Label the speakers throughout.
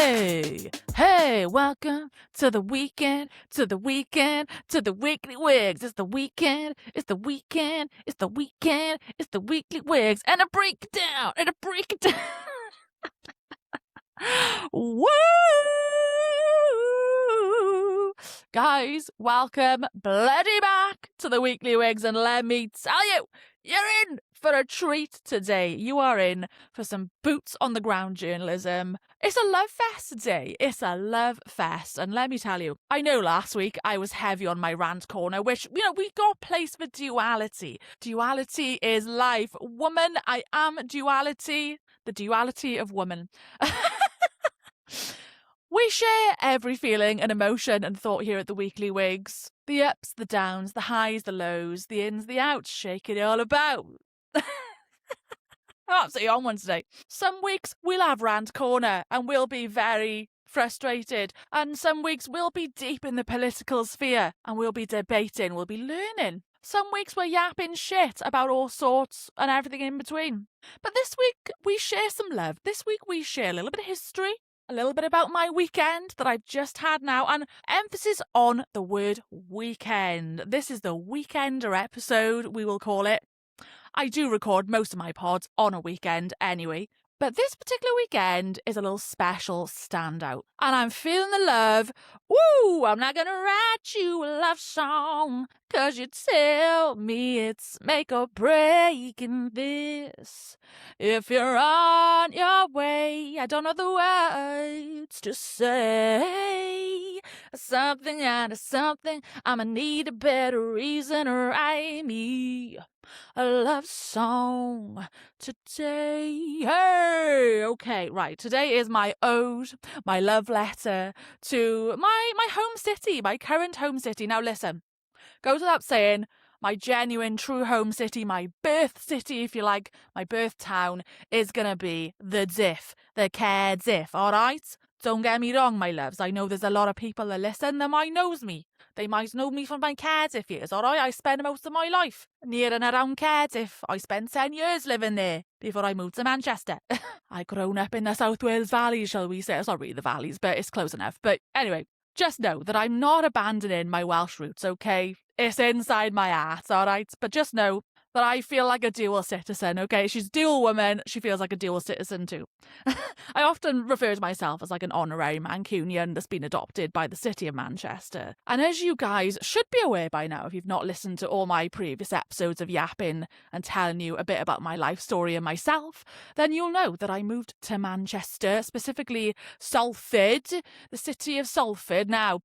Speaker 1: Hey, welcome to the weekend, to the weekend, to the weekly wigs. It's the weekend, it's the weekend, it's the weekend, it's the weekly wigs. And a breakdown, Woo! Guys, welcome bloody back to the weekly wigs, and let me tell you, you're in for a treat today. You are in for some boots on the ground journalism. It's a love fest today. It's a love fest. And let me tell you, I know last week I was heavy on my rant corner, which, we got place for duality. Duality is life. Woman, I am duality. The duality of woman. We share every feeling and emotion and thought here at the Weekly Wigs. The ups, the downs, the highs, the lows, the ins, the outs, shake it all about. I'm absolutely on one today. Some weeks we'll have rant corner and we'll be very frustrated, and some weeks we'll be deep in the political sphere and we'll be debating, we'll be learning. Some weeks we're yapping shit about all sorts and everything in between. But this week we share some love. This week we share a little bit of history, a little bit about my weekend that I've just had now, and emphasis on the word weekend. This is the weekender episode, we will call it. I do record most of my pods on a weekend anyway, but this particular weekend is a little special standout. And I'm feeling the love. Woo! I'm not gonna write you a love song, 'cause you tell me it's make or break in this. If you're on your way, I don't know the words to say. Something out of something, I'ma need a better reason to write me a love song today. Hey, okay, right. Today is my ode, my love letter to my home city, my current home city. Now listen, goes without saying, my genuine true home city, my birth city, if you like, my birth town is going to be the Diff, the Cardiff, all right? Don't get me wrong, my loves. I know there's a lot of people that listen that might knows me. They might know me from my Cardiff years, all right? I spent most of my life near and around Cardiff. I spent 10 years living there before I moved to Manchester. I grown up in the South Wales Valley, shall we say. It's not really the valleys, but it's close enough. But anyway, just know that I'm not abandoning my Welsh roots, okay? It's inside my heart, all right? But just know that I feel like a dual citizen, okay? She's a dual woman. She feels like a dual citizen too. I often refer to myself as like an honorary Mancunian that's been adopted by the city of Manchester. And as you guys should be aware by now, if you've not listened to all my previous episodes of yapping and telling you a bit about my life story and myself, then you'll know that I moved to Manchester, specifically Salford, the city of Salford. Now,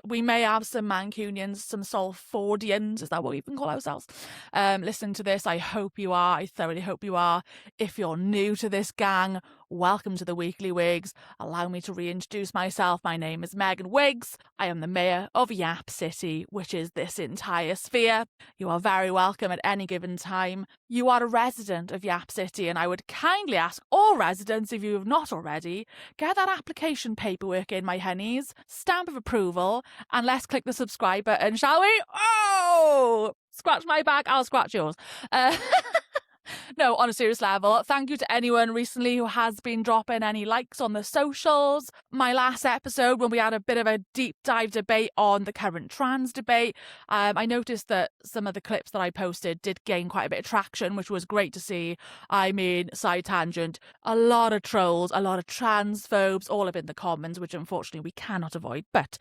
Speaker 1: we may have some Mancunians, some Salfordians, is that what we even call ourselves? Listening to this, I hope you are. I thoroughly hope you are. If you're new to this gang, welcome to the Weekly Wigs. Allow me to reintroduce myself. My name is Megan Wigz. I am the mayor of Yap City, which is this entire sphere. You are very welcome at any given time. You are a resident of Yap City, and I would kindly ask all residents, if you have not already, get that application paperwork in, my honeys. Stamp of approval, and let's click the subscribe button, shall we? Oh! Scratch my back, I'll scratch yours. No, on a serious level, thank you to anyone recently who has been dropping any likes on the socials. My last episode, when we had a bit of a deep dive debate on the current trans debate, I noticed that some of the clips that I posted did gain quite a bit of traction, which was great to see. I mean, side tangent, a lot of trolls, a lot of transphobes, all up in the comments, which unfortunately we cannot avoid. But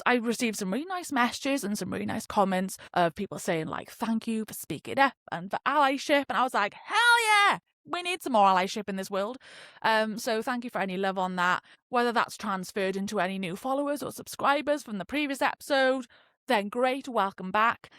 Speaker 1: I received some really nice messages and some really nice comments of people saying like, thank you for speaking up and for allyship. And I was like, hell yeah, we need some more allyship in this world. So thank you for any love on that. Whether that's transferred into any new followers or subscribers from the previous episode, then great, welcome back.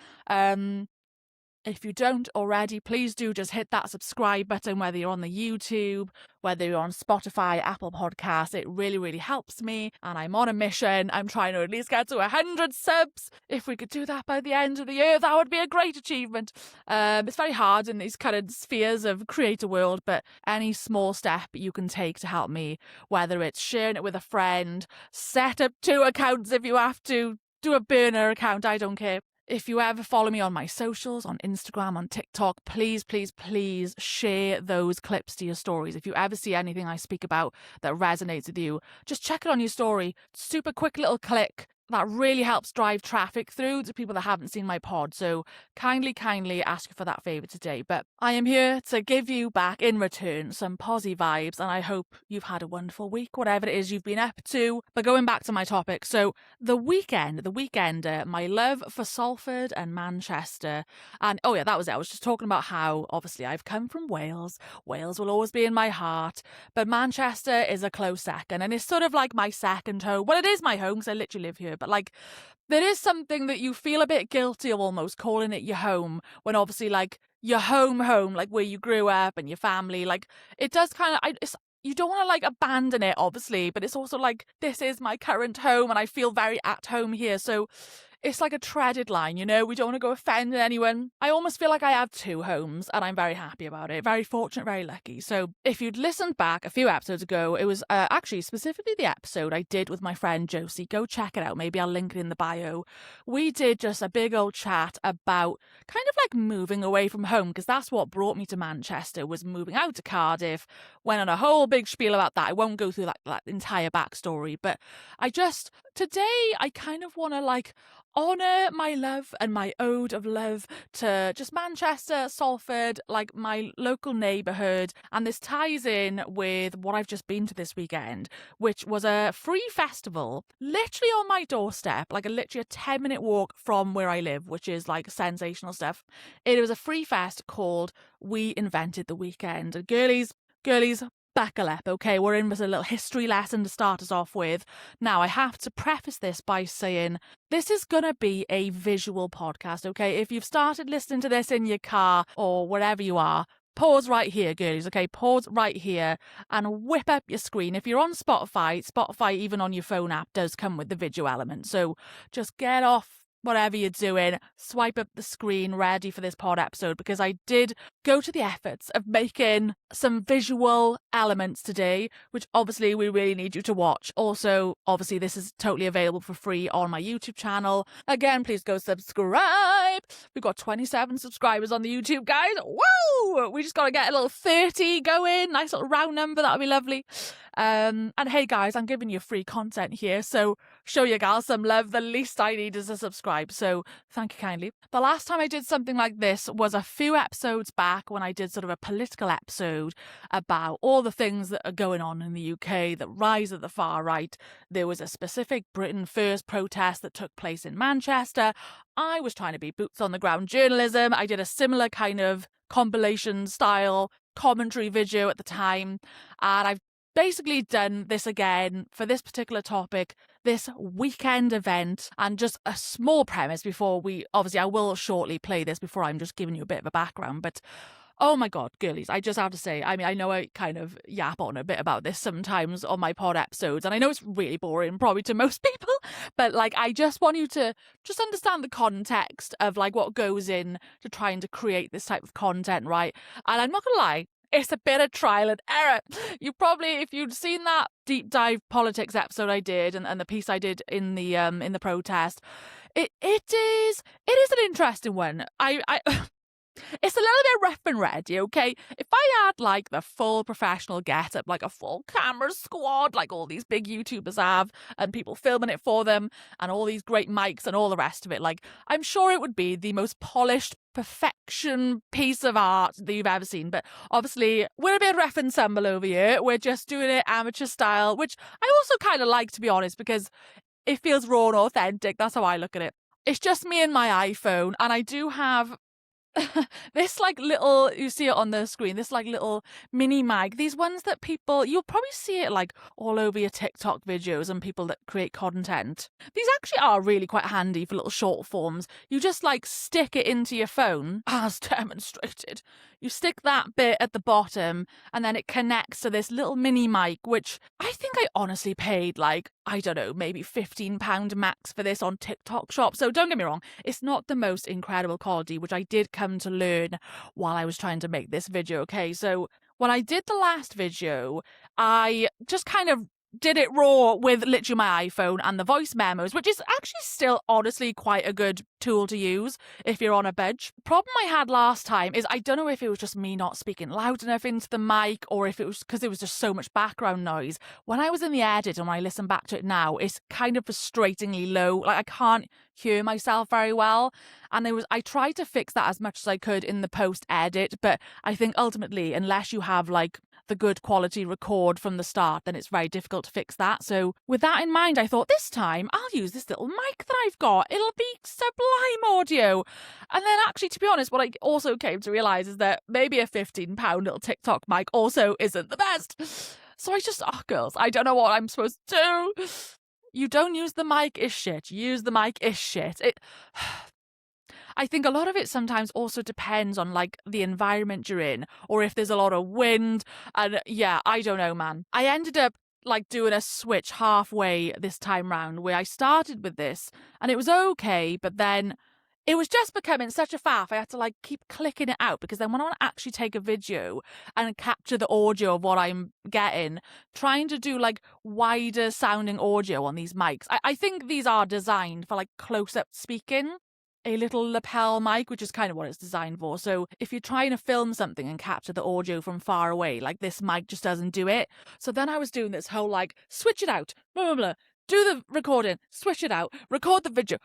Speaker 1: If you don't already, please do just hit that subscribe button, whether you're on the YouTube, whether you're on Spotify, Apple Podcasts. It really, really helps me. And I'm on a mission. I'm trying to at least get to 100 subs. If we could do that by the end of the year, that would be a great achievement. It's very hard in these current spheres of creator world, but any small step you can take to help me, whether it's sharing it with a friend, set up 2 accounts if you have to, do a burner account, I don't care. if you ever follow me on my socials, on Instagram, on TikTok, please, please, please share those clips to your stories. If you ever see anything I speak about that resonates with you, just check it on your story. Super quick little click. That really helps drive traffic through to people that haven't seen my pod. So kindly ask you for that favour today. But I am here to give you back in return some posy vibes, and I hope you've had a wonderful week, whatever it is you've been up to. But going back to my topic, so the weekender, my love for Salford and Manchester. And oh yeah, that was it. I was just talking about how obviously I've come from Wales. Wales will always be in my heart, but Manchester is a close second, and it's sort of like my second home. Well, it is my home because I literally live here. But like, there is something that you feel a bit guilty of almost calling it your home when obviously like your home, like where you grew up and your family, like it does kind of, you don't want to like abandon it obviously, but it's also like, this is my current home and I feel very at home here. So it's like a treaded line, you know, we don't want to go offending anyone. I almost feel like I have two homes and I'm very happy about it. Very fortunate, very lucky. So if you'd listened back a few episodes ago, it was actually specifically the episode I did with my friend Josie. Go check it out. Maybe I'll link it in the bio. We did just a big old chat about kind of like moving away from home, because that's what brought me to Manchester, was moving out to Cardiff. Went on a whole big spiel about that. I won't go through that entire backstory, but today I kind of want to like honour my love and my ode of love to just Manchester, Salford, like my local neighbourhood. And this ties in with what I've just been to this weekend, which was a free festival literally on my doorstep, like literally a 10-minute walk from where I live, which is like sensational stuff. It was a free fest called We Invented the Weekend. And girlies, buckle up, okay? We're in with a little history lesson to start us off with. Now, I have to preface this by saying this is going to be a visual podcast, okay? If you've started listening to this in your car or wherever you are, pause right here, girlies, okay? Pause right here and whip up your screen. If you're on Spotify, even on your phone app, does come with the video element. So just get off whatever you're doing, swipe up the screen ready for this pod episode, because I did go to the efforts of making some visual elements today, which obviously we really need you to watch. Also, obviously this is totally available for free on my YouTube channel. Again, please go subscribe. We've got 27 subscribers on the YouTube, guys. Woo! We just got to get a little 30 going. Nice little round number. That'll be lovely. And hey guys, I'm giving you free content here, so show your gal some love. The least I need is a subscribe, so thank you kindly. The last time I did something like this was a few episodes back, when I did sort of a political episode about all the things that are going on in the UK, the rise of the far right. There was a specific Britain First protest that took place in Manchester. I was trying to be boots on the ground journalism. I did a similar kind of compilation style commentary video at the time, and I've basically done this again for this particular topic, this weekend event. And just a small premise before I will shortly play this before I'm just giving you a bit of a background, but oh my God, girlies, I just have to say, I mean, I know I kind of yap on a bit about this sometimes on my pod episodes, and I know it's really boring probably to most people, but like, I just want you to just understand the context of like what goes in to trying to create this type of content, right? And I'm not gonna lie, it's a bit of trial and error. You probably, if you'd seen that deep dive politics episode I did and the piece I did in the protest, it is an interesting one. It's a little bit rough and ready, okay? If I had like the full professional get-up, like a full camera squad, like all these big YouTubers have, and people filming it for them, and all these great mics and all the rest of it, like, I'm sure it would be the most polished perfection piece of art that you've ever seen. But obviously, we're a bit rough and tumble over here. We're just doing it amateur style, which I also kind of like, to be honest, because it feels raw and authentic. That's how I look at it. It's just me and my iPhone, and I do have this like little, you see it on the screen, this like little mini mic, these ones that you'll probably see it like all over your TikTok videos and people that create content. These actually are really quite handy for little short forms. You just like stick it into your phone, as demonstrated. You stick that bit at the bottom and then it connects to this little mini mic, which I think I honestly paid like, I don't know, maybe £15 max for this on TikTok shop. So don't get me wrong, it's not the most incredible quality, which I did come to learn while I was trying to make this video, okay? So when I did the last video, I just kind of did it raw with literally my iPhone and the voice memos, which is actually still honestly quite a good tool to use if you're on a budge. Problem I had last time is I don't know if it was just me not speaking loud enough into the mic or if it was because there was just so much background noise. When I was in the edit and when I listen back to it now, it's kind of frustratingly low. Like I can't hear myself very well. And I tried to fix that as much as I could in the post edit, but I think ultimately, unless you have like the good quality record from the start, then it's very difficult to fix that. So with that in mind, I thought this time I'll use this little mic that I've got. It'll be sublime audio. And then actually, to be honest, what I also came to realise is that maybe a £15 little TikTok mic also isn't the best. So I just, girls, I don't know what I'm supposed to do. You don't use the mic is shit. Use the mic is shit. I think a lot of it sometimes also depends on like the environment you're in or if there's a lot of wind. And yeah, I don't know, man. I ended up like doing a switch halfway this time round where I started with this and it was okay, but then it was just becoming such a faff. I had to like keep clicking it out because then when I want to actually take a video and capture the audio of what I'm getting, trying to do like wider sounding audio on these mics. I think these are designed for like close-up speaking. A little lapel mic, which is kind of what it's designed for. So if you're trying to film something and capture the audio from far away, like this mic just doesn't do it. So then I was doing this whole like, switch it out, blah, blah, blah. Do the recording, switch it out, record the video.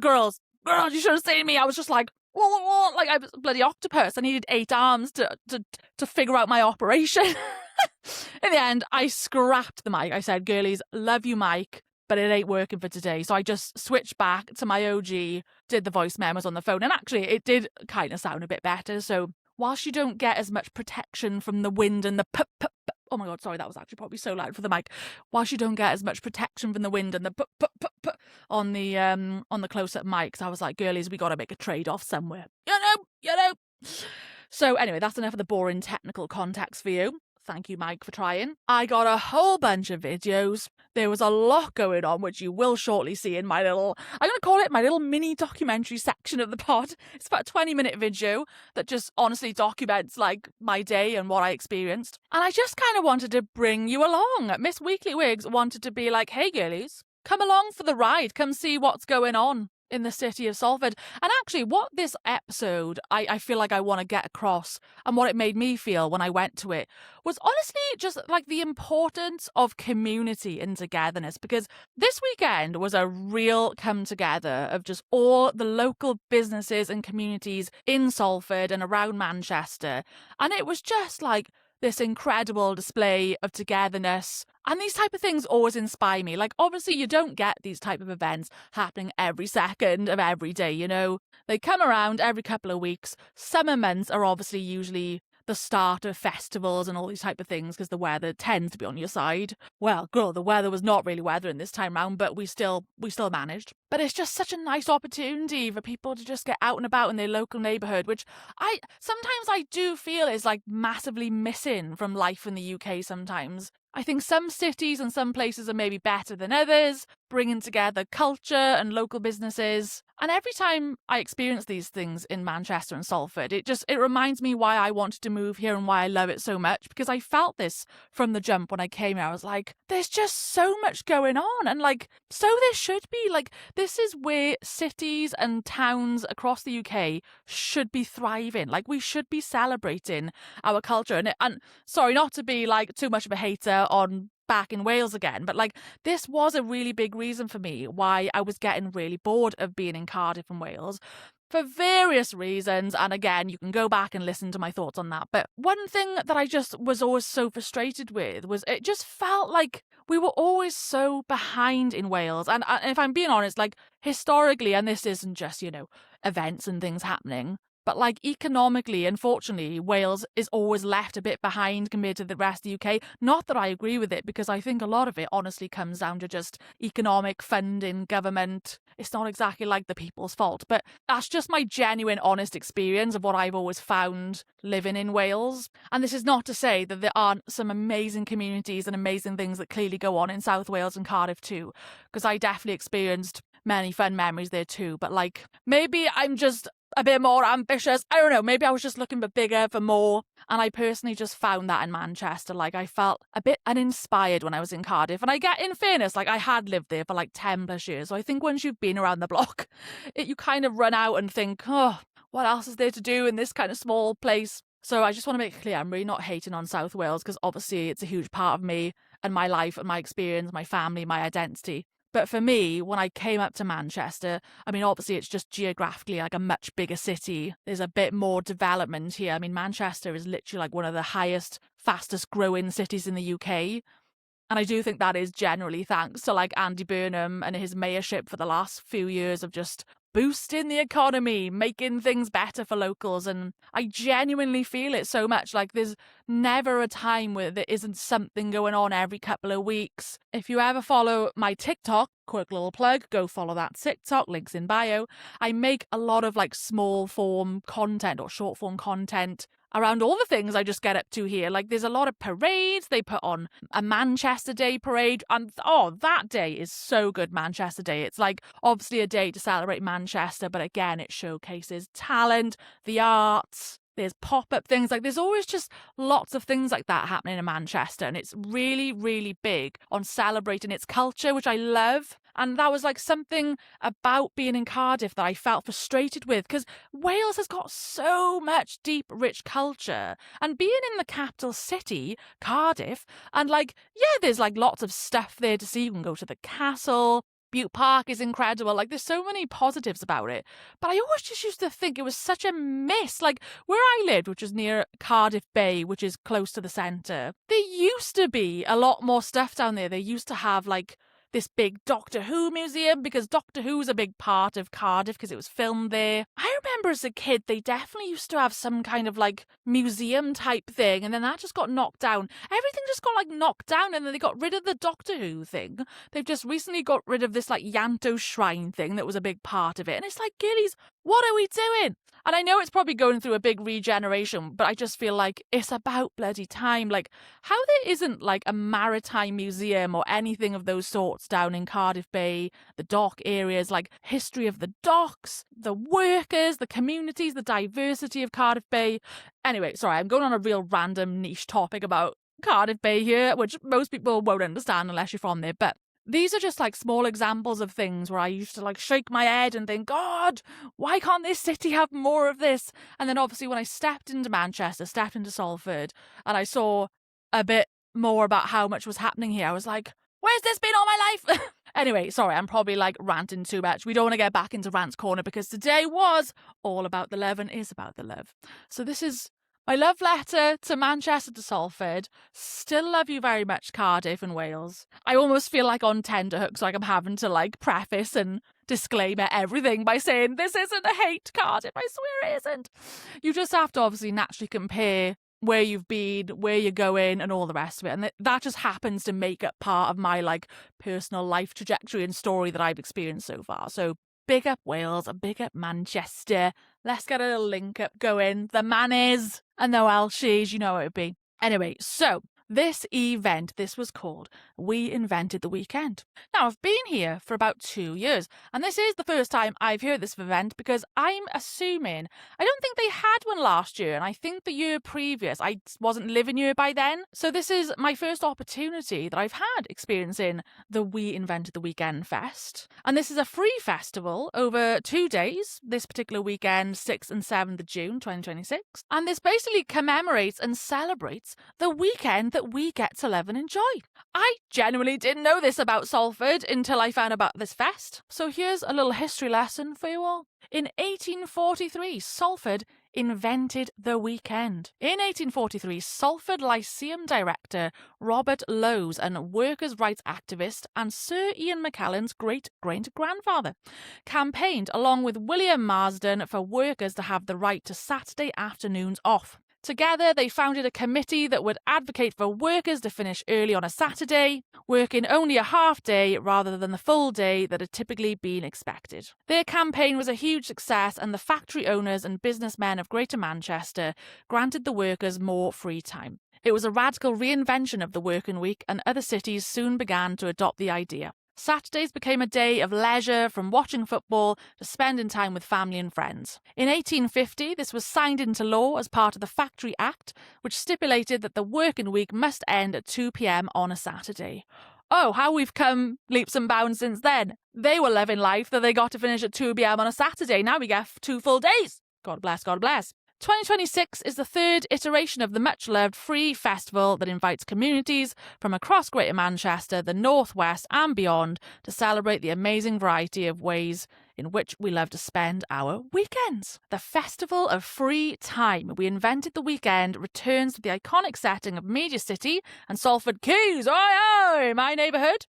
Speaker 1: Girls, you should have seen me. I was just like, whoa, like I was a bloody octopus. I needed 8 arms to figure out my operation. In the end, I scrapped the mic. I said, girlies, love you, mic, but it ain't working for today. So I just switched back to my OG, did the voice memos on the phone, and actually it did kind of sound a bit better. So whilst you don't get as much protection from the wind and the oh my god, sorry, that was actually probably so loud for the mic. Whilst you don't get as much protection from the wind and the on the close-up mics, I was like, girlies, we got to make a trade-off somewhere. You know. So anyway, that's enough of the boring technical context for you. Thank you, Mike, for trying. I got a whole bunch of videos. There was a lot going on, which you will shortly see in my little, I'm going to call it my little mini documentary section of the pod. It's about a 20-minute video that just honestly documents like my day and what I experienced. And I just kind of wanted to bring you along. Miss Weekly Wigs wanted to be like, hey, girlies, come along for the ride. Come see what's going on in the city of Salford. And actually what this episode I feel like I want to get across and what it made me feel when I went to it was honestly just like the importance of community and togetherness, because this weekend was a real come together of just all the local businesses and communities in Salford and around Manchester, and it was just like this incredible display of togetherness. And these type of things always inspire me. Like, obviously, you don't get these type of events happening every second of every day, you know. They come around every couple of weeks. Summer months are obviously usually the start of festivals and all these type of things because the weather tends to be on your side. Well, girl, the weather was not really weathering this time round, but we still managed. But it's just such a nice opportunity for people to just get out and about in their local neighbourhood, which sometimes I do feel is like massively missing from life in the UK sometimes. I think some cities and some places are maybe better than others, bringing together culture and local businesses. And every time I experience these things in Manchester and Salford, it reminds me why I wanted to move here and why I love it so much, because I felt this from the jump when I came here. I was like, there's just so much going on, and like, so there should be. Like, this is where cities and towns across the UK should be thriving. Like, we should be celebrating our culture. And sorry, not to be like too much of a hater on back in Wales again, but like, this was a really big reason for me why I was getting really bored of being in Cardiff and Wales for various reasons. And again, you can go back and listen to my thoughts on that. But one thing that I just was always so frustrated with was it just felt like we were always so behind in Wales. And if I'm being honest, like historically, and this isn't just, you know, events and things happening, but like economically, unfortunately, Wales is always left a bit behind compared to the rest of the UK. Not that I agree with it, because I think a lot of it honestly comes down to just economic funding, government. It's not exactly like the people's fault, but that's just my genuine, honest experience of what I've always found living in Wales. And this is not to say that there aren't some amazing communities and amazing things that clearly go on in South Wales and Cardiff too, because I definitely experienced many fun memories there too. But like, maybe I'm just a bit more ambitious. I don't know, maybe I was just looking for bigger, for more. And I personally just found that in Manchester. Like, I felt a bit uninspired when I was in Cardiff. And I get, in fairness, like, I had lived there for like 10 plus years. So I think once you've been around the block, you kind of run out and think, oh, what else is there to do in this kind of small place? So I just want to make it clear, I'm really not hating on South Wales, because obviously it's a huge part of me and my life and my experience, my family, my identity. But for me, when I came up to Manchester, I mean, obviously it's just geographically like a much bigger city. There's a bit more development here. I mean, Manchester is literally like one of the highest, fastest growing cities in the UK. And I do think that is generally thanks to like Andy Burnham and his mayorship for the last few years of just boosting the economy, making things better for locals. And I genuinely feel it so much. Like, there's never a time where there isn't something going on every couple of weeks. If you ever follow my TikTok, quick little plug, go follow that TikTok, links in bio. I make a lot of like small form content or short form content around all the things I just get up to here. Like, there's a lot of parades. They put on a Manchester Day parade. And that day is so good, Manchester Day. It's like obviously a day to celebrate Manchester, but again, it showcases talent, the arts. There's pop-up things. Like, there's always just lots of things like that happening in Manchester. And it's really, really big on celebrating its culture, which I love. And that was like something about being in Cardiff that I felt frustrated with, because Wales has got so much deep, rich culture. And being in the capital city, Cardiff, and like, yeah, there's like lots of stuff there to see. You can go to the castle. Butte Park is incredible. Like, there's so many positives about it. But I always just used to think it was such a miss. Like, where I lived, which is near Cardiff Bay, which is close to the centre, there used to be a lot more stuff down there. They used to have like this big Doctor Who museum, because Doctor Who's a big part of Cardiff because it was filmed there. I remember as a kid, they definitely used to have some kind of like museum type thing, and then that just got knocked down. Everything just got like knocked down, and then they got rid of the Doctor Who thing. They've just recently got rid of this like Yanto shrine thing that was a big part of it. And it's like, Gillies, what are we doing? And I know it's probably going through a big regeneration, but I just feel like it's about bloody time. Like, how there isn't like a maritime museum or anything of those sorts down in Cardiff Bay, the dock areas, like history of the docks, the workers, the communities, the diversity of Cardiff Bay. Anyway, sorry, I'm going on a real random niche topic about Cardiff Bay here, which most people won't understand unless you're from there. But these are just like small examples of things where I used to like shake my head and think, God, why can't this city have more of this? And then obviously when I stepped into Manchester, stepped into Salford, and I saw a bit more about how much was happening here, I was like, where's this been all my life? Anyway, sorry, I'm probably like ranting too much. We don't want to get back into Rant's Corner, because today was all about the love and is about the love. So this is my love letter to Manchester, to Salford. Still love you very much, Cardiff and Wales. I almost feel like on tenterhooks, like I'm having to like preface and disclaimer everything by saying this isn't a hate, Cardiff. I swear it isn't. You just have to obviously naturally compare where you've been, where you're going, and all the rest of it. And that just happens to make up part of my like personal life trajectory and story that I've experienced so far. So big up Wales, a big up Manchester. Let's get a little link up going. The Mannies and the Welshies, you know what it would be. Anyway, so this event, this was called We Invented the Weekend. Now, I've been here for about 2 years, and this is the first time I've heard this event, because I'm assuming, I don't think they had one last year, and I think the year previous, I wasn't living here by then. So this is my first opportunity that I've had experiencing the We Invented the Weekend Fest. And this is a free festival over 2 days, this particular weekend, 6th and 7th of June 2026. And this basically commemorates and celebrates the weekend that we get to live and enjoy. I genuinely didn't know this about Salford until I found about this fest. So here's a little history lesson for you all. In 1843, Salford invented the weekend. In 1843, Salford Lyceum director Robert Lowes and workers' rights activist and Sir Ian McKellen's great-great-grandfather campaigned along with William Marsden for workers to have the right to Saturday afternoons off. Together, they founded a committee that would advocate for workers to finish early on a Saturday, working only a half day rather than the full day that had typically been expected. Their campaign was a huge success, and the factory owners and businessmen of Greater Manchester granted the workers more free time. It was a radical reinvention of the working week, and other cities soon began to adopt the idea. Saturdays became a day of leisure, from watching football to spending time with family and friends. In 1850, this was signed into law as part of the Factory Act, which stipulated that the working week must end at 2 p.m. on a Saturday. Oh, how we've come leaps and bounds since then. They were living life that they got to finish at 2 p.m. on a Saturday. Now we get 2 full days. God bless, God bless. 2026 is the third iteration of the much-loved free festival that invites communities from across Greater Manchester, the North West and beyond to celebrate the amazing variety of ways in which we love to spend our weekends. The Festival of Free Time. We invented the weekend returns to the iconic setting of Media City and Salford Quays, my neighbourhood,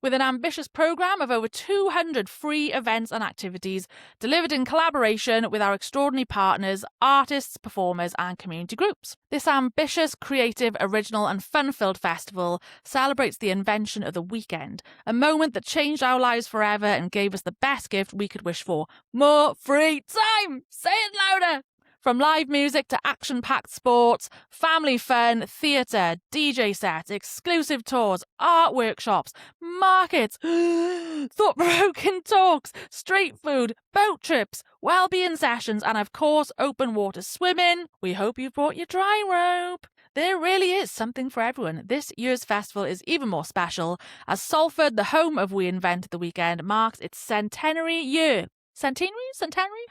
Speaker 1: with an ambitious programme of over 200 free events and activities delivered in collaboration with our extraordinary partners, artists, performers and community groups. This ambitious, creative, original and fun-filled festival celebrates the invention of the weekend, a moment that changed our lives forever and gave us the best gift we could wish for: more free time! Say it louder! From live music to action-packed sports, family fun, theatre, DJ sets, exclusive tours, art workshops, markets, thought-provoking talks, street food, boat trips, well-being sessions, and of course, open water swimming. We hope you've brought your dry rope. There really is something for everyone. This year's festival is even more special, as Salford, the home of We Invented the Weekend, marks its centenary year. Centenary?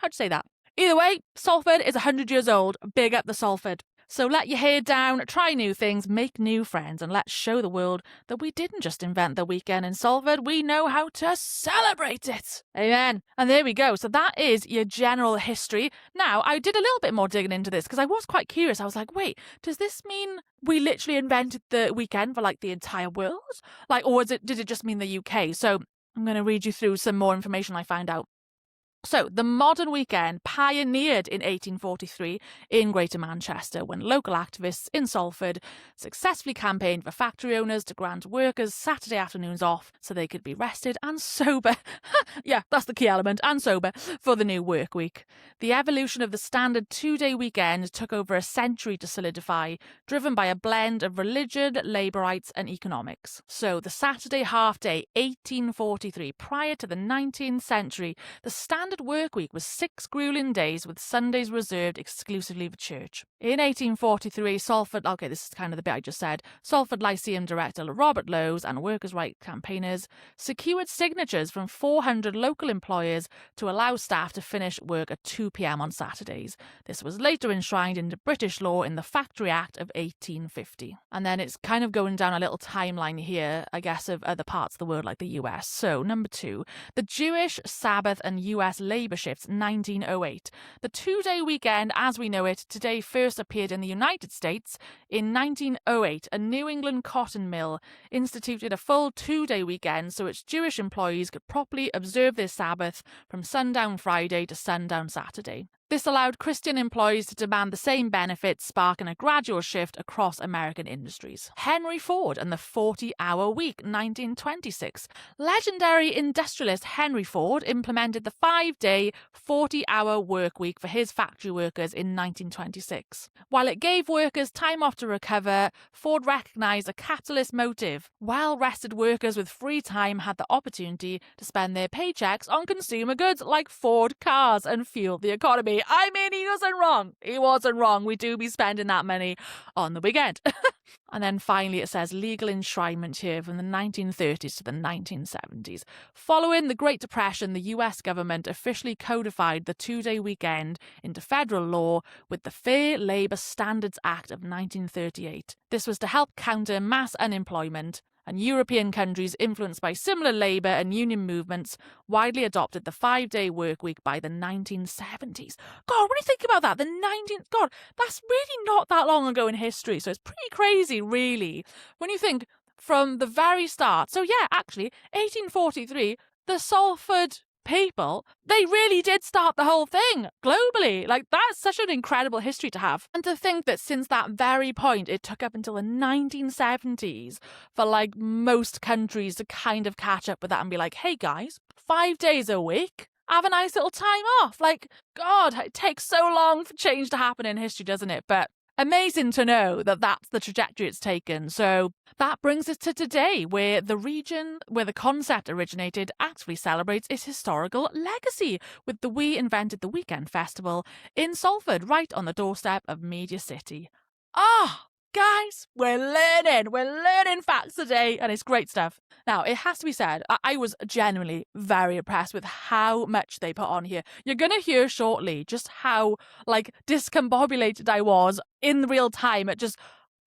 Speaker 1: How'd you say that? Either way, Salford is 100 years old. Big up the Salford. So let your hair down, try new things, make new friends, and let's show the world that we didn't just invent the weekend in Salford, we know how to celebrate it. Amen. And there we go. So that is your general history. Now, I did a little bit more digging into this because I was quite curious. I was like, wait, does this mean we literally invented the weekend for like the entire world? Or did it just mean the UK? So I'm going to read you through some more information I found out. So, the modern weekend pioneered in 1843 in Greater Manchester when local activists in Salford successfully campaigned for factory owners to grant workers Saturday afternoons off so they could be rested and sober. Yeah, that's the key element, and sober, for the new work week. The evolution of the standard 2-day weekend took over a century to solidify, driven by a blend of religion, labour rights and economics. So, the Saturday half-day, 1843, prior to the 19th century, the standard work week was 6 grueling days with Sundays reserved exclusively for church. In 1843, Salford, this is kind of the bit I just said, Salford Lyceum director Robert Lowes and workers' rights campaigners secured signatures from 400 local employers to allow staff to finish work at 2 p.m. on Saturdays. This was later enshrined into British law in the Factory Act of 1850. And then it's kind of going down a little timeline here, I guess, of other parts of the world like the US. So, number 2, the Jewish Sabbath and US labour shifts, 1908. The 2-day weekend, as we know it today, first appeared in the United States in 1908. A New England cotton mill instituted a full 2-day weekend so its Jewish employees could properly observe their Sabbath from sundown Friday to sundown Saturday. This allowed Christian employees to demand the same benefits, sparking a gradual shift across American industries. Henry Ford and the 40-hour week, 1926. Legendary industrialist Henry Ford implemented the 5-day, 40-hour work week for his factory workers in 1926. While it gave workers time off to recover, Ford recognised a capitalist motive. Well-rested workers with free time had the opportunity to spend their paychecks on consumer goods like Ford cars and fuel the economy. I mean, he wasn't wrong. He wasn't wrong. We do be spending that money on the weekend. And then finally it says legal enshrinement here from the 1930s to the 1970s. Following the Great Depression, the US government officially codified the 2-day weekend into federal law with the Fair Labour Standards Act of 1938. This was to help counter mass unemployment, and European countries influenced by similar labour and union movements widely adopted the 5-day work week by the 1970s. God, when you think about that, God, that's really not that long ago in history, so it's pretty crazy, really, when you think from the very start. So yeah, actually, 1843, the Salford people, they really did start the whole thing globally. That's such an incredible history to have. And to think that since that very point, it took up until the 1970s for most countries to kind of catch up with that and be like, hey guys, 5 days a week, have a nice little time off. God, it takes so long for change to happen in history, doesn't it? But amazing to know that that's the trajectory it's taken. So that brings us to today, where the region where the concept originated actually celebrates its historical legacy with the We Invented the Weekend Festival in Salford, right on the doorstep of Media City. Guys, we're learning facts today, and it's great stuff. Now, it has to be said, I was genuinely very impressed with how much they put on here. You're going to hear shortly just how, discombobulated I was in real time at just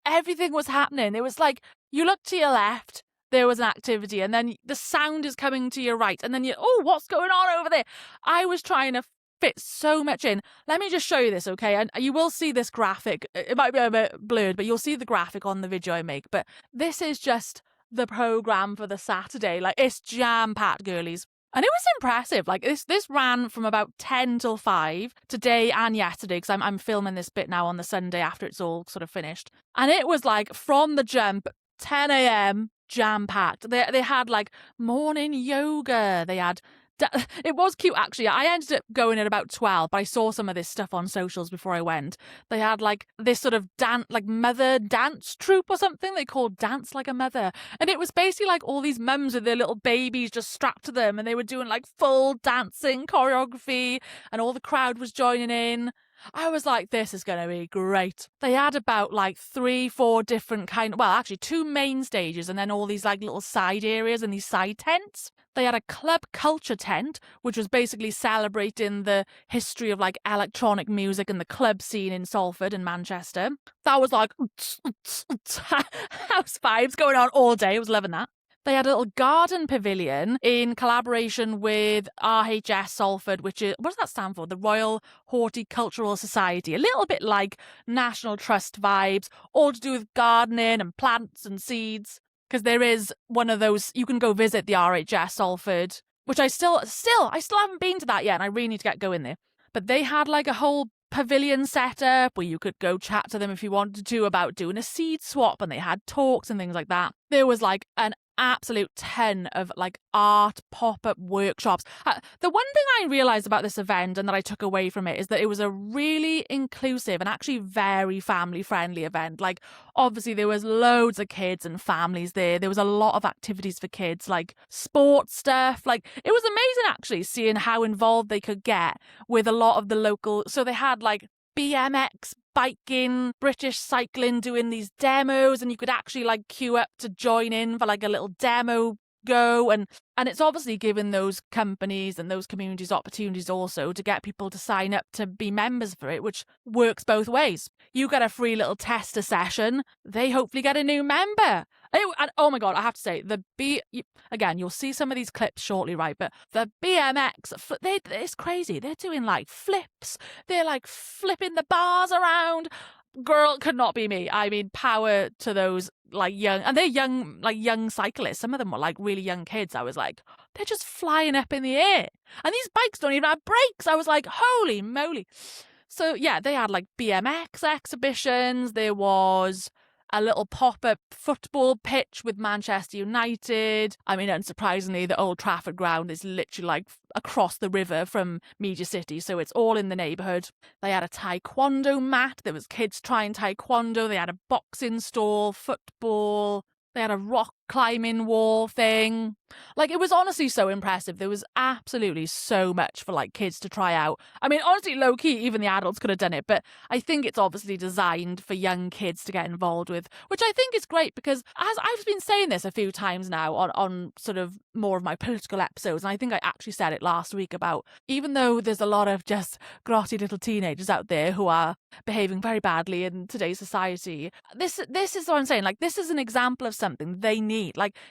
Speaker 1: everything was happening. It was like, you look to your left, there was an activity, and then the sound is coming to your right, and then what's going on over there? I was trying to fit so much in. Let me just show you this, okay? And you will see this graphic. It might be a bit blurred, but you'll see the graphic on the video I make. But this is just the program for the Saturday. It's jam-packed, girlies. And it was impressive. This ran from about 10 till 5 today and yesterday, because I'm filming this bit now on the Sunday after it's all sort of finished. And it was from the jump, 10 a.m, jam-packed. They had morning yoga. They had... It was cute, actually. I ended up going at about 12, but I saw some of this stuff on socials before I went. They had this sort of mother dance troupe or something they called Dance Like a Mother. And it was basically all these mums with their little babies just strapped to them, and they were doing full dancing choreography, and all the crowd was joining in. I was like, this is going to be great. They had about 3-4 different actually 2 main stages, and then all these little side areas and these side tents. They had a club culture tent, which was basically celebrating the history of electronic music and the club scene in Salford and Manchester. That was house vibes going on all day. I was loving that. They had a little garden pavilion in collaboration with RHS Salford, which is, what does that stand for? The Royal Horticultural Society. A little bit like National Trust vibes, all to do with gardening and plants and seeds. Because there is one of those, you can go visit the RHS Salford, which I still haven't been to that yet, and I really need to get going there. But they had a whole pavilion set up where you could go chat to them if you wanted to about doing a seed swap, and they had talks and things like that. There was an absolute ton of art pop-up workshops. The one thing I realised about this event and that I took away from it is that it was a really inclusive and actually very family-friendly event. Obviously there was loads of kids and families there. There was a lot of activities for kids, sports stuff. It was amazing actually seeing how involved they could get with a lot of the local. So they had BMX, biking, British cycling, doing these demos, and you could actually queue up to join in for a little demo go, and it's obviously given those companies and those communities opportunities also to get people to sign up to be members for it, which works both ways. You get a free little tester session, they hopefully get a new member. And oh my god, I have to say, again, you'll see some of these clips shortly, right? But the BMX, it's crazy. They're doing flips. They're flipping the bars around. Girl, could not be me. I mean, power to those young, and they're young cyclists. Some of them were really young kids. I was they're just flying up in the air. And these bikes don't even have brakes. I was holy moly. So yeah, they had BMX exhibitions. There was a little pop-up football pitch with Manchester United. I mean, unsurprisingly, the Old Trafford ground is literally across the river from Media City, so it's all in the neighbourhood. They had a taekwondo mat. There was kids trying taekwondo. They had a boxing stall, football. They had a rock climbing wall thing. It was honestly so impressive. There was absolutely so much for kids to try out. I mean, honestly, low key, even the adults could have done it, but I think it's obviously designed for young kids to get involved with, which I think is great because, as I've been saying this a few times now on sort of more of my political episodes, and I think I actually said it last week about, even though there's a lot of just grotty little teenagers out there who are behaving very badly in today's society, this is what I'm saying. This is an example of something they need.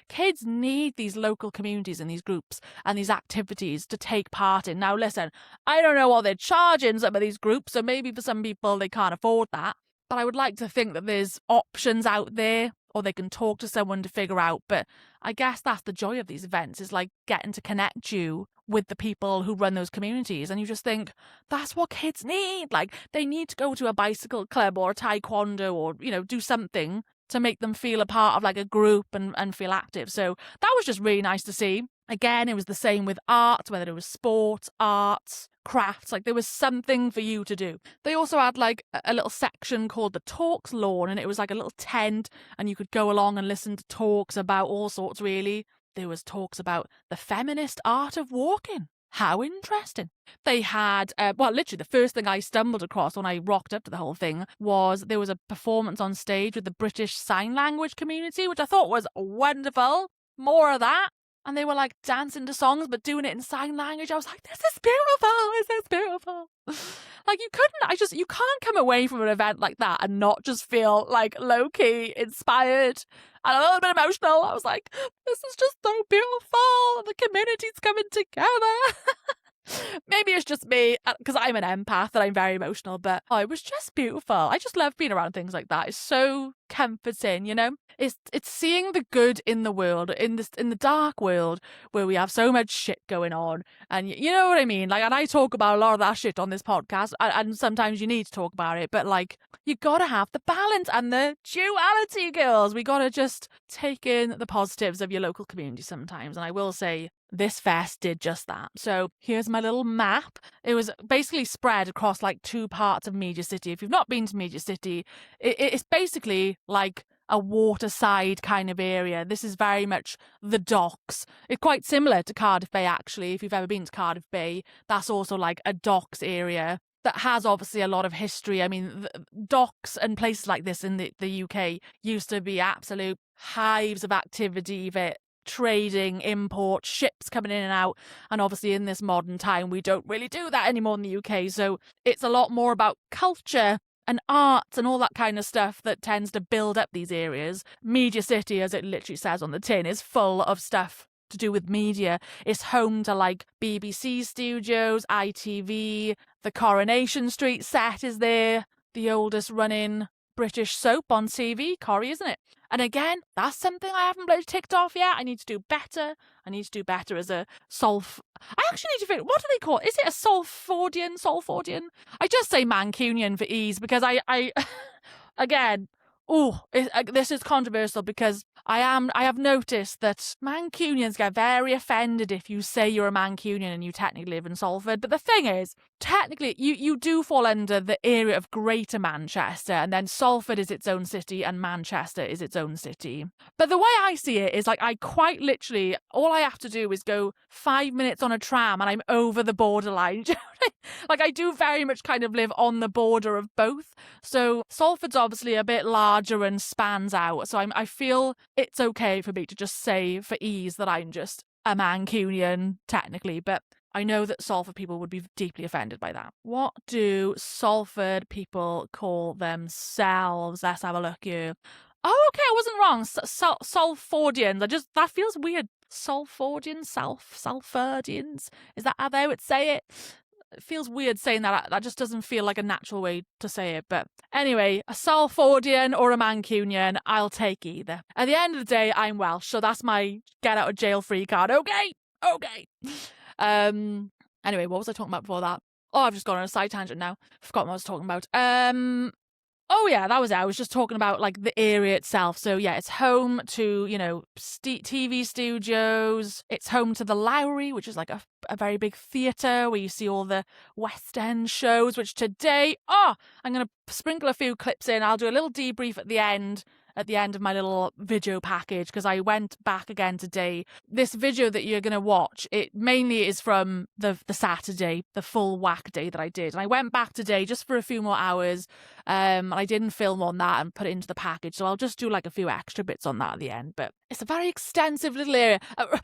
Speaker 1: Kids need these local communities and these groups and these activities to take part in. Now, listen, I don't know what they're charging some of these groups, so maybe for some people they can't afford that. But I would like to think that there's options out there, or they can talk to someone to figure out. But I guess that's the joy of these events, is getting to connect you with the people who run those communities. And you just think, that's what kids need. They need to go to a bicycle club or a taekwondo or, do something to make them feel a part of a group and feel active. So that was just really nice to see. Again, it was the same with art, whether it was sport, art, crafts. Like there was something for you to do. They also had like a little section called the Talks Lawn, and it was like a little tent, and you could go along and listen to talks about all sorts, really. There was talks about the feminist art of walking. How interesting. They had, literally the first thing I stumbled across when I rocked up to the whole thing was there was a performance on stage with the British Sign Language community, which I thought was wonderful. More of that. And they were like dancing to songs, but doing it in sign language. I was like, this is beautiful. This is beautiful. Like you can't come away from an event like that and not just feel like low-key inspired and a little bit emotional. I was like, this is just so beautiful. The community's coming together. Maybe it's just me, because I'm an empath and I'm very emotional, but it was just beautiful. I just love being around things like that. It's so comforting, you know? It's seeing the good in the world, in the dark world where we have so much shit going on. And you know what I mean? Like, and I talk about a lot of that shit on this podcast, and sometimes you need to talk about it, but like, you gotta have the balance and the duality, girls. We gotta just take in the positives of your local community sometimes. And I will say, this fest did just that. So here's my little map. It was basically spread across like 2 parts of Media City. If you've not been to Media City, it's basically like a waterside kind of area. This is very much the docks. It's quite similar to Cardiff Bay, actually. If you've ever been to Cardiff Bay, that's also like a docks area that has obviously a lot of history. I mean, docks and places like this in the UK used to be absolute hives of activity that trading, import, ships coming in and out. And obviously in this modern time, we don't really do that anymore in the UK. So it's a lot more about culture and arts and all that kind of stuff that tends to build up these areas. Media City, as it literally says on the tin, is full of stuff to do with media. It's home to like BBC studios, ITV, the Coronation Street set is there, the oldest running British soap on TV, Corrie, isn't it? And again, that's something I haven't bloody ticked off yet. I need to do better. I need to do better as a I actually need to figure, what do they call it? Is it a Salfordian? I just say Mancunian for ease because I again, this is controversial because I have noticed that Mancunians get very offended if you say you're a Mancunian and you technically live in Salford. But the thing is, technically, you do fall under the area of Greater Manchester, and then Salford is its own city and Manchester is its own city. But the way I see it is like I quite literally, all I have to do is go 5 minutes on a tram and I'm over the borderline. Like I do very much kind of live on the border of both. So Salford's obviously a bit larger and spans out. So I feel it's okay for me to just say for ease that I'm just a Mancunian technically, but I know that Salford people would be deeply offended by that. What do Salford people call themselves? Let's have a look here. Oh, okay, I wasn't wrong. Salfordians. That feels weird. Salfordians? Salfordians? Is that how they would say it? It feels weird saying that. That just doesn't feel like a natural way to say it. But anyway, a Salfordian or a Mancunian, I'll take either. At the end of the day, I'm Welsh, so that's my get out of jail free card. Okay. Anyway, what was I talking about before that? Oh, I've just gone on a side tangent now. Forgot what I was talking about. Oh yeah, that was it. I was just talking about like the area itself. So yeah, it's home to, TV studios. It's home to the Lowry, which is like a very big theatre where you see all the West End shows, which today, I'm going to sprinkle a few clips in. I'll do a little debrief at the end of my little video package because I went back again today. This video that you're going to watch, it mainly is from the Saturday, the full whack day that I did. And I went back today just for a few more hours. And I didn't film on that and put it into the package. So I'll just do like a few extra bits on that at the end. But it's a very extensive little area.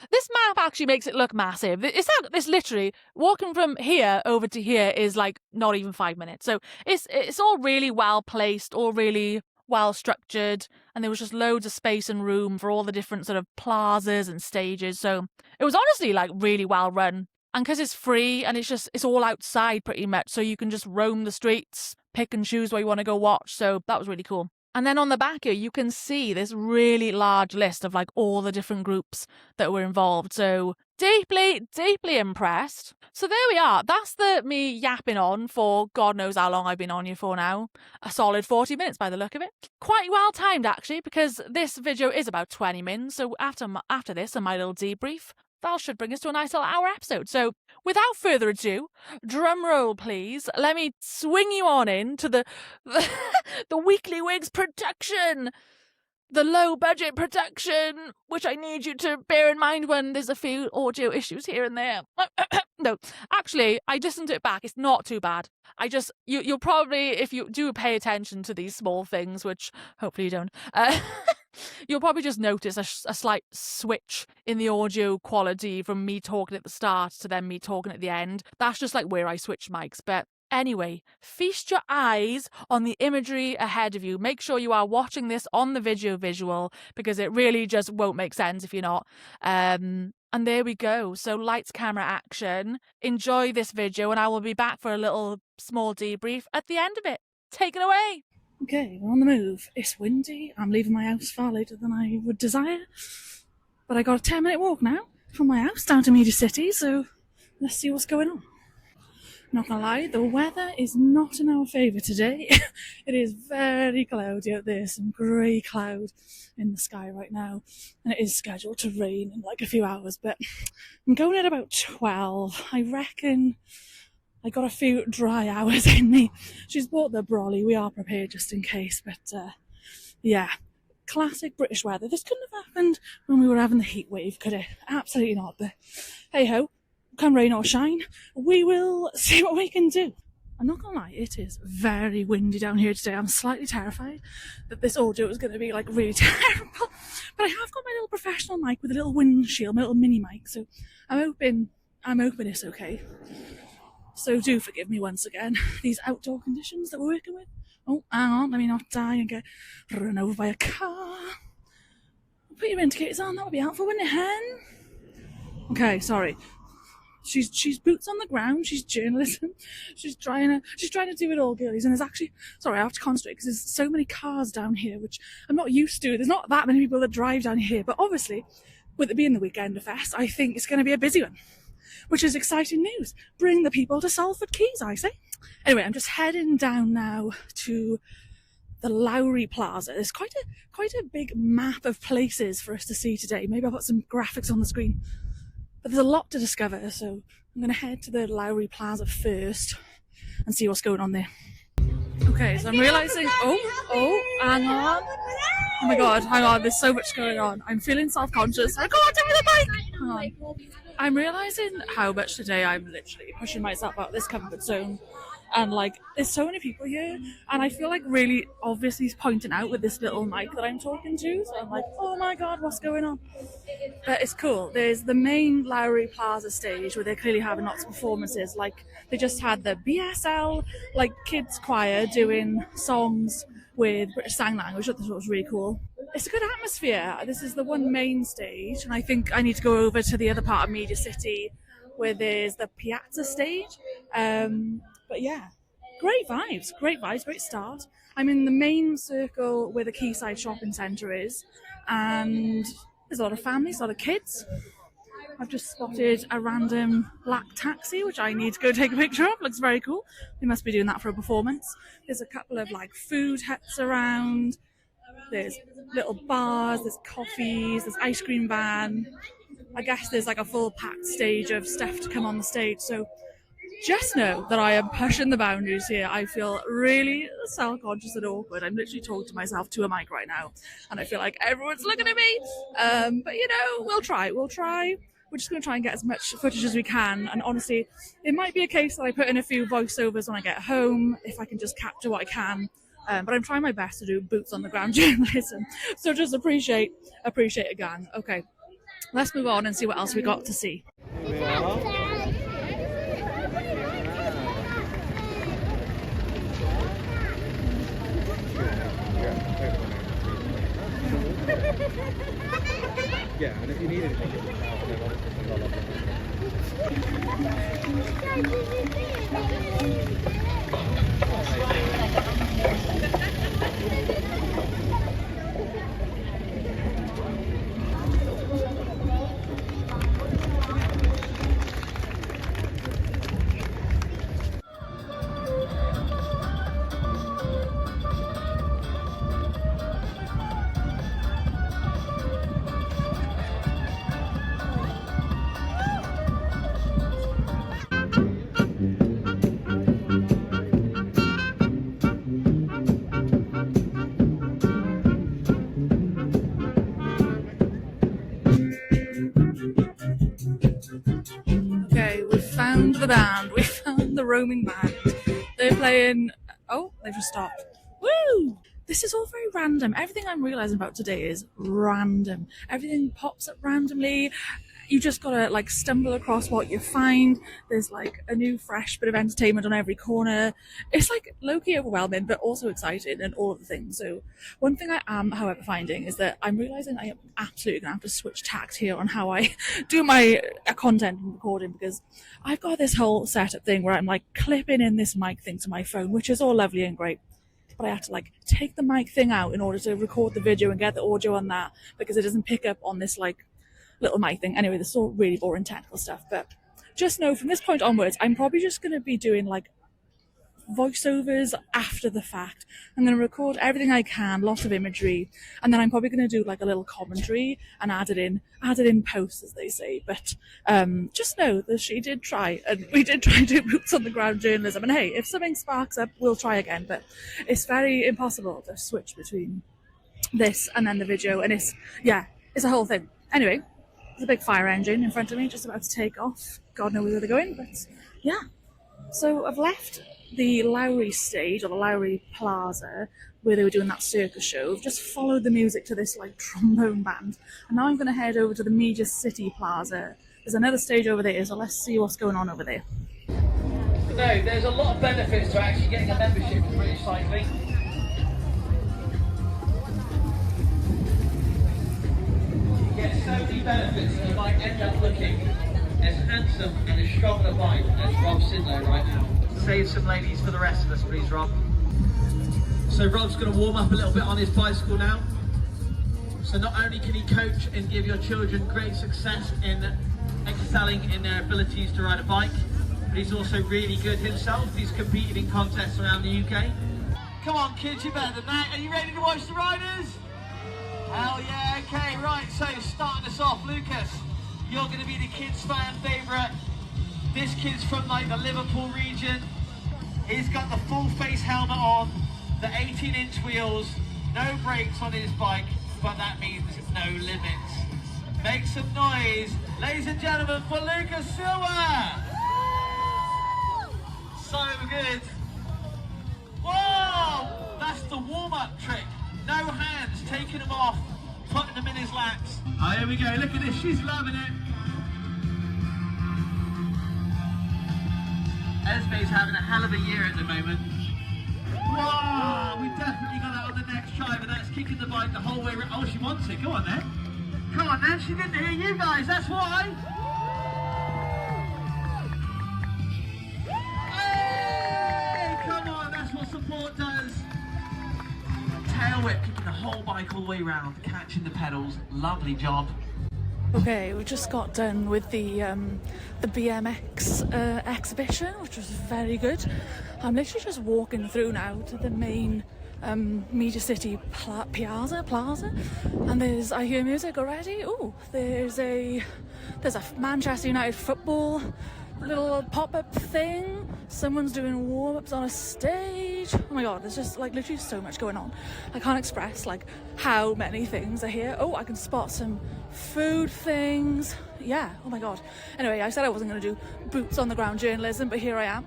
Speaker 1: This map actually makes it look massive. It's literally walking from here over to here is like not even 5 minutes. So it's all really well placed, all really well structured, and there was just loads of space and room for all the different sort of plazas and stages. So it was honestly like really well run. And because it's free and it's all outside pretty much, so you can just roam the streets, pick and choose where you want to go watch. So that was really cool. And then on the back here, you can see this really large list of like all the different groups that were involved. So deeply, deeply impressed. So there we are. That's me yapping on for God knows how long I've been on here for now. A solid 40 minutes by the look of it. Quite well timed actually, because this video is about 20 minutes. So after this and my little debrief, that should bring us to a nice little hour episode. So without further ado, drum roll please, let me swing you on into the Weekly Wigz production, the low budget production, which I need you to bear in mind when there's a few audio issues here and there. No, actually, I listened to it back. It's not too bad. You'll probably, if you do pay attention to these small things, which hopefully you don't, you'll probably just notice a slight switch in the audio quality from me talking at the start to then me talking at the end. That's just like where I switch mics, but anyway, feast your eyes on the imagery ahead of you. Make sure you are watching this on the visual, because it really just won't make sense if you're not. And there we go. So lights, camera, action. Enjoy this video, and I will be back for a little small debrief at the end of it. Take it away. Okay, we're on the move. It's windy. I'm leaving my house far later than I would desire. But I got a 10-minute walk now from my house down to Media City, so let's see what's going on. Not gonna lie, the weather is not in our favour today. It is very cloudy out there, some grey cloud in the sky right now, and it is scheduled to rain in like a few hours, but I'm going at about 12. I reckon I got a few dry hours in me. She's bought the brolly, we are prepared just in case, but yeah, classic British weather. This couldn't have happened when we were having the heat wave, could it? Absolutely not, but hey ho. Come rain or shine, we will see what we can do. I'm not gonna lie, it is very windy down here today. I'm slightly terrified that this audio is going to be like really terrible, but I have got my little professional mic with a little windshield, my little mini mic, so I'm hoping it's okay. So do forgive me once again, these outdoor conditions that we're working with. Oh, hang on, let me not die and get run over by a car. Put your indicators on, that would be helpful, wouldn't it, hen? Okay, sorry. She's boots on the ground. She's journalism. She's trying to do it all, girlies. And there's actually, sorry, I have to concentrate because there's so many cars down here, which I'm not used to. There's not that many people that drive down here, but obviously, with it being the weekend of Fest, I think it's going to be a busy one, which is exciting news. Bring the people to Salford Quays, I say. Anyway, I'm just heading down now to the Lowry Plaza. There's quite a big map of places for us to see today. Maybe I'll put some graphics on the screen. But there's a lot to discover, so I'm going to head to the Lowry Plaza first and see what's going on there. Okay, so I'm realising, hang on. Oh my god, hang on, there's so much going on. I'm feeling self-conscious. I can't do the bike! Hang on. I'm realising how much today I'm literally pushing myself out of this comfort zone. And like, there's so many people here, and I feel like really obviously pointing out with this little mic that I'm talking to, so I'm like, oh my god, what's going on? But it's cool. There's the main Lowry Plaza stage where they're clearly having lots of performances. Like, they just had the BSL, like, kids choir doing songs with British Sign Language. I thought it was really cool. It's a good atmosphere. This is the one main stage, and I think I need to go over to the other part of Media City where there's the Piazza stage. But yeah, great vibes, great start. I'm in the main circle where the Quayside Shopping Centre is, and there's a lot of families, a lot of kids. I've just spotted a random black taxi, which I need to go take a picture of. Looks very cool. They must be doing that for a performance. There's a couple of like food huts around. There's little bars, there's coffees, there's ice cream van. I guess there's like a full packed stage of stuff to come on the stage. So just know that I am pushing the boundaries here. I feel really self-conscious and awkward. I'm literally talking to myself to a mic right now, and I feel like everyone's looking at me. But you know, we'll try. We're just going to try and get as much footage as we can. And honestly, it might be a case that I put in a few voiceovers when I get home, if I can just capture what I can. But I'm trying my best to do boots on the ground journalism. So just appreciate it, gang. Okay, let's move on and see what else we got to see.
Speaker 2: Yeah, and if you need anything,
Speaker 1: roaming band. They're playing... Oh, they've just stopped. Woo! This is all very random. Everything I'm realising about today is random. Everything pops up randomly. You just gotta like stumble across what you find. There's like a new fresh bit of entertainment on every corner. It's like low-key overwhelming, but also exciting and all of the things. So one thing I am, however, finding is that I'm realising I am absolutely gonna have to switch tact here on how I do my content and recording, because I've got this whole setup thing where I'm like clipping in this mic thing to my phone, which is all lovely and great. But I have to like take the mic thing out in order to record the video and get the audio on that, because it doesn't pick up on this like little mic thing. Anyway, this is all really boring technical stuff, but just know from this point onwards, I'm probably just going to be doing like voiceovers after the fact. I'm going to record everything I can, lots of imagery, and then I'm probably going to do like a little commentary and add it in post, as they say. But just know that she did try, and we did try to do boots on the ground journalism. And hey, if something sparks up, we'll try again. But it's very impossible to switch between this and then the video, and it's a whole thing. Anyway, there's a big fire engine in front of me just about to take off. God knows where they're going, but yeah. So I've left the Lowry stage, or the Lowry Plaza, where they were doing that circus show. I've just followed the music to this like trombone band, and now I'm going to head over to the Media City Plaza. There's another stage over there, so let's see what's going on over there.
Speaker 3: No, there's a lot of benefits to actually getting a membership in British Cycling. Get so many benefits that you might end up looking as handsome and as strong a bike as Rob Sidlow right now. Save some ladies for the rest of us, please, Rob. So Rob's going to warm up a little bit on his bicycle now. So not only can he coach and give your children great success in excelling in their abilities to ride a bike, but he's also really good himself. He's competed in contests around the UK. Come on kids, you're better than that. Are you ready to watch the riders? Hell yeah, okay, right, so starting us off, Lucas, you're going to be the kids' fan favourite. This kid's from like the Liverpool region. He's got the full face helmet on, the 18-inch wheels, no brakes on his bike, but that means no limits. Make some noise, ladies and gentlemen, for Lucas Silva! So good. Whoa! That's the warm-up trick. No hands, taking them off, putting them in his laps. Oh, here we go, look at this, she's loving it. Esme's having a hell of a year at the moment. Whoa, we definitely got that on the next try, but that's kicking the bike the whole way around. Oh, she wants it, go on then. Come on then, she didn't hear you guys, that's why. Hey, come on, that's what support does. Tail whip, kicking the whole bike all the way around, catching the pedals, lovely job.
Speaker 1: Okay, we just got done with the BMX exhibition, which was very good. I'm literally just walking through now to the main Media City Plaza, and I hear music already. Oh, there's a Manchester United football little pop-up thing. Someone's doing warm-ups on a stage. Oh my god, there's just like literally so much going on. I can't express like how many things are here. Oh, I can spot some food things. Yeah, oh my god. Anyway, I said I wasn't going to do boots on the ground journalism, but here I am.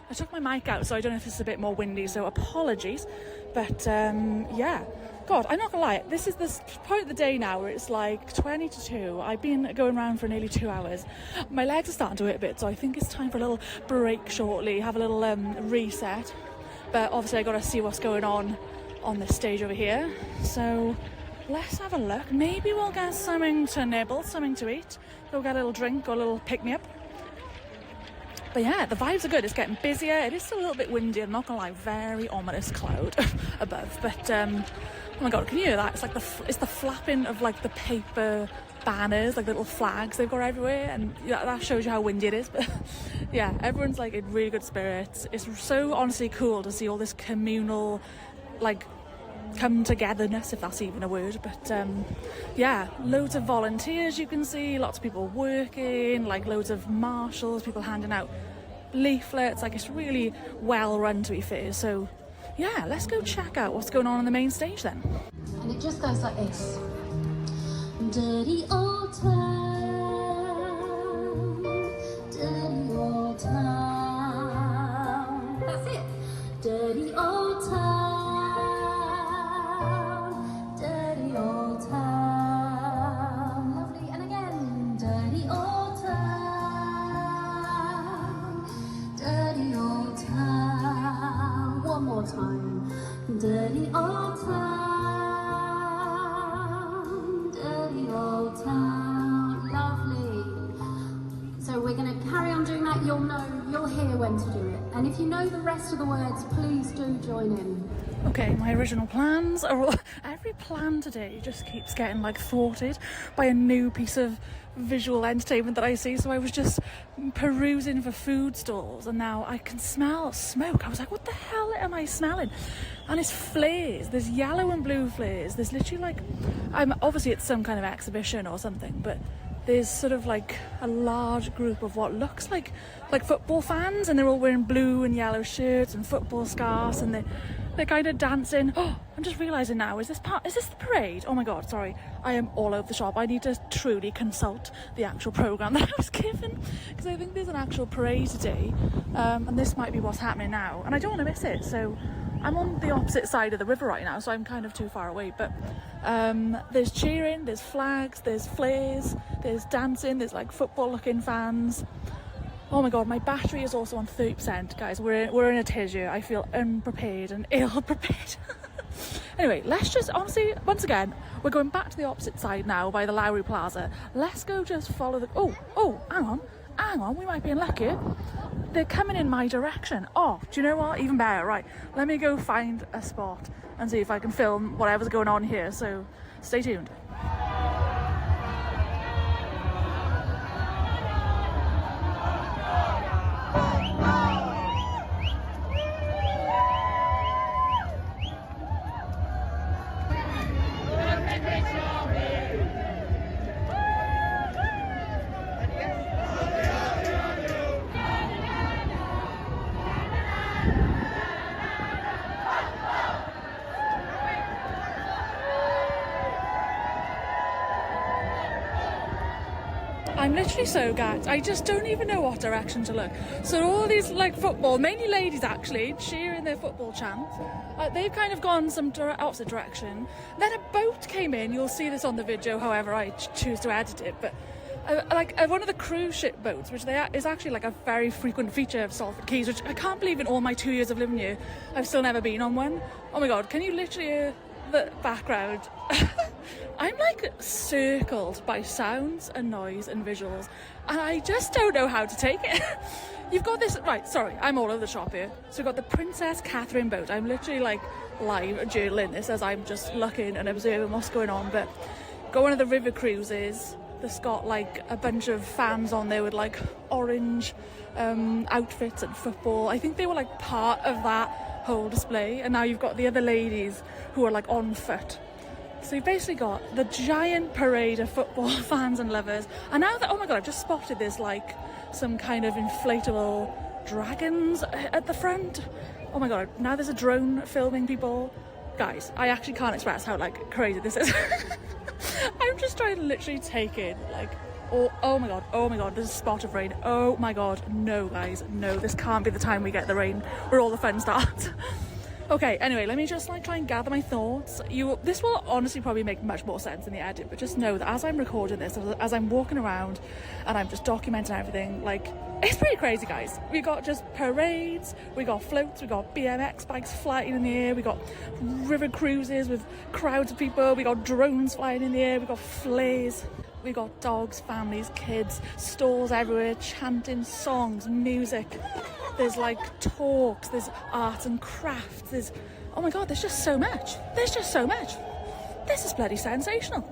Speaker 1: I took my mic out, so I don't know if it's a bit more windy, so apologies. But yeah, god, I'm not gonna lie, this is this point of the day now where it's like 20 to 2. I've been going around for nearly 2 hours. My legs are starting to hurt a bit, so I think it's time for a little break shortly, have a little reset. But obviously I gotta see what's going on this stage over here. So let's have a look. Maybe we'll get something to nibble, something to eat. Go get a little drink or a little pick-me-up. But yeah, the vibes are good. It's getting busier. It is still a little bit windy, I'm not gonna lie. Very ominous cloud above. But oh my god, can you hear that? It's like it's the flapping of like the paper banners, like the little flags they've got everywhere, and yeah, that shows you how windy it is. But yeah, everyone's like in really good spirits. It's so honestly cool to see all this communal like come togetherness, if that's even a word. But yeah, loads of volunteers you can see, lots of people working, like loads of marshals, people handing out leaflets. Like it's really well run, to be fair. So yeah, let's go check out what's going on the main stage then.
Speaker 4: And it just goes like this. Dirty old town, dirty old town. Dirty old town, dirty old town, lovely. So we're going to carry on doing that. You'll hear when to do it. And if you know the rest of the words, please do join in.
Speaker 1: Okay, my original plans are all... Every plan today just keeps getting like thwarted by a new piece of visual entertainment that I see. So I was just perusing for food stalls and now I can smell smoke. I was like, what the hell am I smelling? And it's flares. There's yellow and blue flares. There's literally like... obviously it's some kind of exhibition or something, but there's sort of like a large group of what looks like football fans, and they're all wearing blue and yellow shirts and football scarves, and they're kind of dancing. Oh, I'm just realising now, is this the parade? Oh my god, sorry, I am all over the shop. I need to truly consult the actual programme that I was given, because I think there's an actual parade today, and this might be what's happening now, and I don't want to miss it. So I'm on the opposite side of the river right now, so I'm kind of too far away, but there's cheering, there's flags, there's flares, there's dancing, there's like football looking fans. Oh my god, my battery is also on 30%, guys. We're in a tizzy. I feel unprepared and ill prepared. Anyway, let's just, honestly, once again, we're going back to the opposite side now by the Lowry Plaza. Let's go just follow the... Oh, hang on, we might be in luck here. They're coming in my direction. Oh, do you know what? Even better. Right, let me go find a spot and see if I can film whatever's going on here. So stay tuned. I'm literally so gagged. I just don't even know what direction to look. So all these like football, mainly ladies actually, cheering their football chants. They've kind of gone some opposite direction. Then a boat came in. You'll see this on the video, however I choose to edit it. But one of the cruise ship boats, which is actually like a very frequent feature of Salford Quays, which I can't believe in all my 2 years of living here, I've still never been on one. Oh my god, can you literally hear the background? I'm like circled by sounds and noise and visuals, and I just don't know how to take it. You've got this, right, sorry, I'm all over the shop here. So we've got the Princess Catherine boat. I'm literally like live journaling this as I'm just looking and observing what's going on. But got one of the river cruises that's got like a bunch of fans on there with like orange outfits and football. I think they were like part of that whole display, and now you've got the other ladies who are like on foot. So you've basically got the giant parade of football fans and lovers, and now that, oh my god, I've just spotted there's like some kind of inflatable dragons at the front. Oh my god, now there's a drone filming people. Guys, I actually can't express how like crazy this is. I'm just trying to literally take in like, oh my god, there's a spot of rain. Oh my god, no guys, no, this can't be the time we get the rain where all the fun starts. Okay, anyway, let me just like try and gather my thoughts. This will honestly probably make much more sense in the edit, but just know that as I'm recording this, as I'm walking around and I'm just documenting everything, like, it's pretty crazy, guys. We got just parades, we got floats, we got BMX bikes flying in the air, we got river cruises with crowds of people, we got drones flying in the air, we got flares, we got dogs, families, kids, stalls everywhere, chanting songs, music. There's like talks, there's art and crafts, there's, oh my god, there's just so much. There's just so much. This is bloody sensational.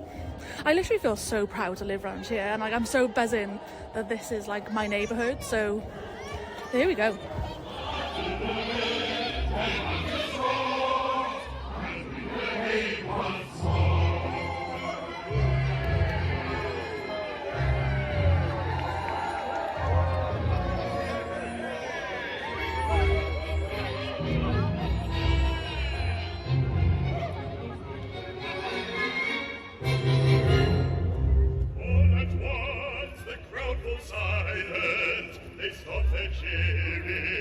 Speaker 1: I literally feel so proud to live around here, and like I'm so buzzing that this is like my neighbourhood, so there we go.
Speaker 5: Silent, they stopped their cheering.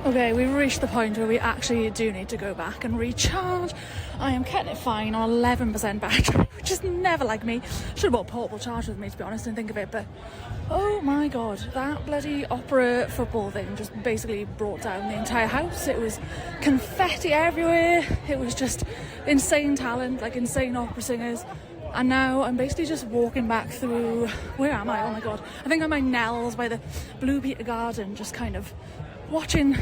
Speaker 1: Okay, we've reached the point where we actually do need to go back and recharge. I am getting it fine on 11% battery, which is never like me. Should have brought a portable charger with me, to be honest, and think of it, but oh my god, that bloody opera football thing just basically brought down the entire house. It was confetti everywhere. It was just insane talent, like insane opera singers. And now I'm basically just walking back through, where am I? Oh my god. I think I'm at Nell's by the Blue Peter Garden, just kind of watching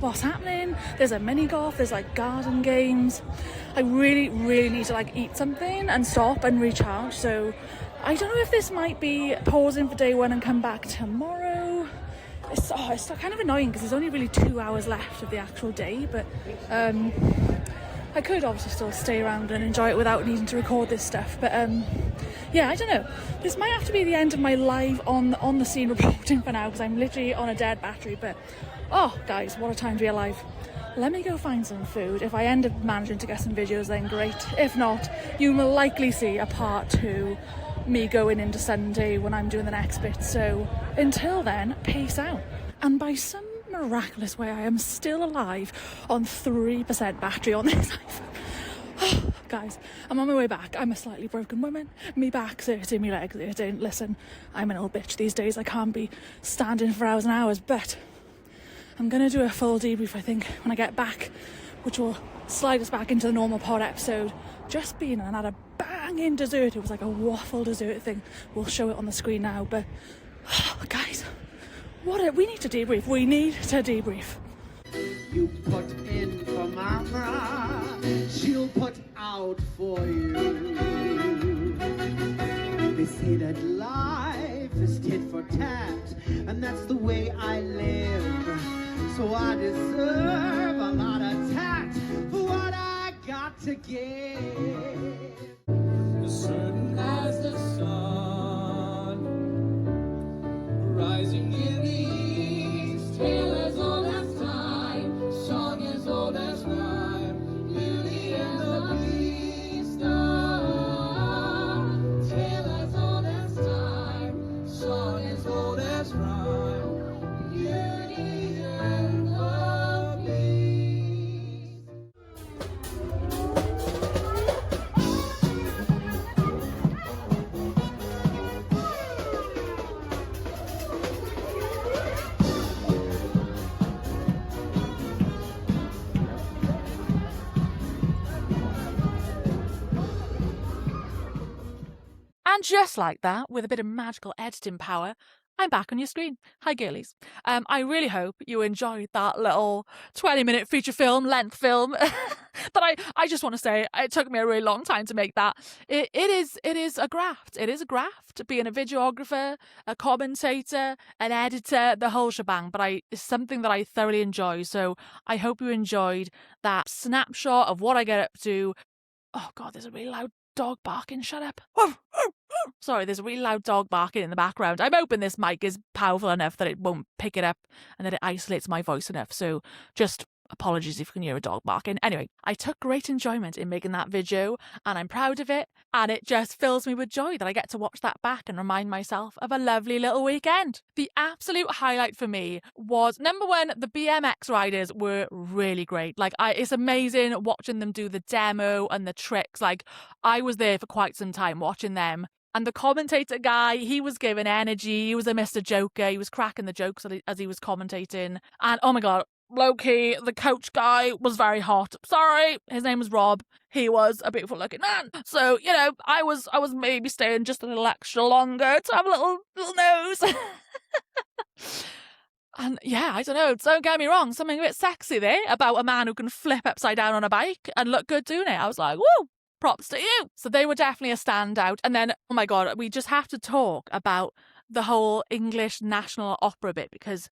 Speaker 1: what's happening. There's a mini golf, there's like garden games. I really need to like eat something and stop and recharge. So I don't know if this might be pausing for day one and come back tomorrow. It's kind of annoying because there's only really 2 hours left of the actual day, but I could obviously still stay around and enjoy it without needing to record this stuff, but yeah, I don't know. This might have to be the end of my live on the scene reporting for now, because I'm literally on a dead battery. But oh guys, what a time to be alive. Let me go find some food. If I end up managing to get some videos, then great. If not, you will likely see a part 2, me going into Sunday when I'm doing the next bit. So until then, peace out. And by some miraculous way, I am still alive on 3% battery on this iPhone. Guys, I'm on my way back. I'm a slightly broken woman. Me back's hurting, me legs hurting. Listen, I'm an old bitch these days. I can't be standing for hours and hours, but I'm going to do a full debrief, I think, when I get back, which will slide us back into the normal pod episode. Just been and had a banging dessert. It was like a waffle dessert thing. We'll show it on the screen now, but guys, we need to debrief. We need to debrief.
Speaker 2: You put in for mama, she'll put out for you. They say that life is tit for tat, and that's the way I live. So I deserve a lot of tact for what I got to give. As certain as the sun rising in the east, tale as old as time, song as old as rhyme, Beauty and the Beast, tale as old as time, song as old as rhyme, Beauty and the Beast.
Speaker 1: And just like that, with a bit of magical editing power, I'm back on your screen. Hi, girlies. I really hope you enjoyed that little 20-minute feature film, length film. But I just want to say, it took me a really long time to make that. It is a graft. It is a graft, being a videographer, a commentator, an editor, the whole shebang. But it's something that I thoroughly enjoy. So I hope you enjoyed that snapshot of what I get up to. Oh God, there's a really loud dog barking. Shut up. Sorry, there's a really loud dog barking in the background. I'm hoping this mic is powerful enough that it won't pick it up and that it isolates my voice enough. So just apologies if you can hear a dog barking. Anyway, I took great enjoyment in making that video and I'm proud of it. And it just fills me with joy that I get to watch that back and remind myself of a lovely little weekend. The absolute highlight for me was, number one, the BMX riders were really great. Like, it's amazing watching them do the demo and the tricks. Like, I was there for quite some time watching them. And the commentator guy, he was giving energy. He was a Mr. Joker. He was cracking the jokes as he was commentating. And oh my God, low-key, the coach guy was very hot. Sorry, his name was Rob. He was a beautiful looking man. So, you know, I was maybe staying just a little extra longer to have a little nose. And yeah, I don't know, don't get me wrong, something a bit sexy there about a man who can flip upside down on a bike and look good doing it. I was like, woo! Props to you. So they were definitely a standout. And then, oh my God, we just have to talk about the whole English National Opera bit, because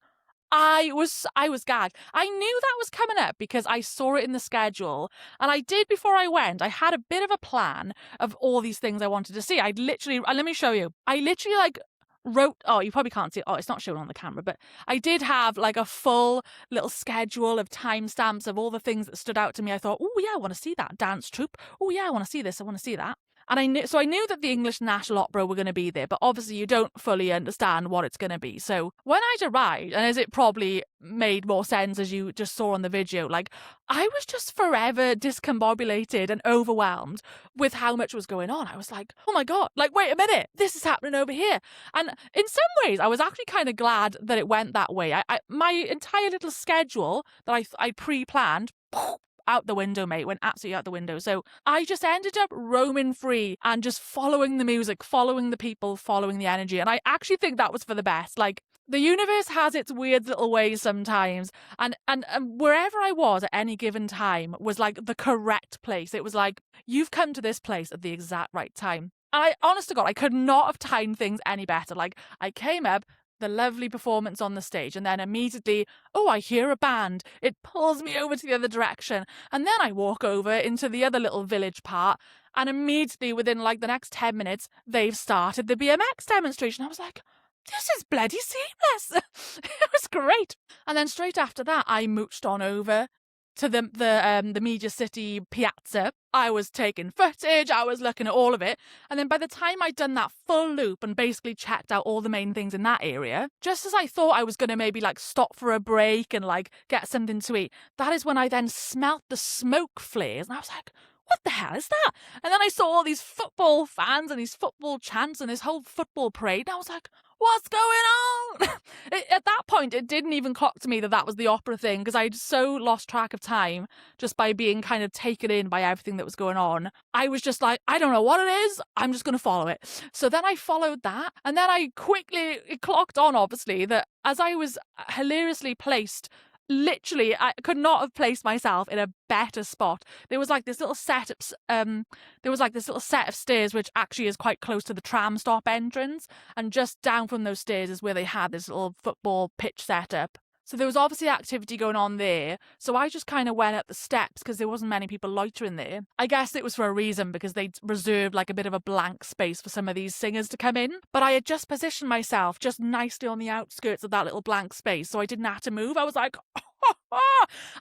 Speaker 1: I was gagged. I knew that was coming up because I saw it in the schedule, and I did before I went. I had a bit of a plan of all these things I wanted to see. Let me show you. I literally wrote, oh, you probably can't see it. Oh, it's not shown on the camera, but I did have like a full little schedule of timestamps of all the things that stood out to me. I thought, oh yeah, I want to see that dance troupe. Oh yeah, I want to see this. I want to see that. And I knew that the English National Opera were going to be there, but obviously you don't fully understand what it's going to be. So when I'd arrived, and as it probably made more sense as you just saw on the video, like, I was just forever discombobulated and overwhelmed with how much was going on. I was like, oh my God, like, wait a minute, this is happening over here. And in some ways, I was actually kind of glad that it went that way. My entire little schedule that I pre-planned, out the window, mate, went absolutely out the window. So I just ended up roaming free and just following the music, following the people, following the energy. And I actually think that was for the best. Like, the universe has its weird little ways sometimes. And wherever I was at any given time was like the correct place. It was like, you've come to this place at the exact right time. And honest to God, I could not have timed things any better. Like, I came up, the lovely performance on the stage, and then immediately, oh, I hear a band. It pulls me over to the other direction. And then I walk over into the other little village part, and immediately within like the next 10 minutes, they've started the BMX demonstration. I was like, this is bloody seamless. It was great. And then straight after that, I mooched on over to the Media City Piazza. I was taking footage, I was looking at all of it, and then by the time I'd done that full loop and basically checked out all the main things in that area, just as I thought I was going to maybe like stop for a break and like get something to eat, that is when I then smelt the smoke flares, and I was like, what the hell is that? And then I saw all these football fans and these football chants and this whole football parade, and I was like, what's going on? At that point, it didn't even clock to me that was the opera thing, because I'd so lost track of time just by being kind of taken in by everything that was going on. I was just like, I don't know what it is, I'm just going to follow it. So then I followed that, and then it clocked on, obviously, that as I was hilariously placed, literally, I could not have placed myself in a better spot. There was like this little set of stairs which actually is quite close to the tram stop entrance, and just down from those stairs is where they had this little football pitch set up. So there was obviously activity going on there. So I just kind of went up the steps because there wasn't many people loitering there. I guess it was for a reason, because they'd reserved like a bit of a blank space for some of these singers to come in. But I had just positioned myself just nicely on the outskirts of that little blank space, so I didn't have to move. I was like,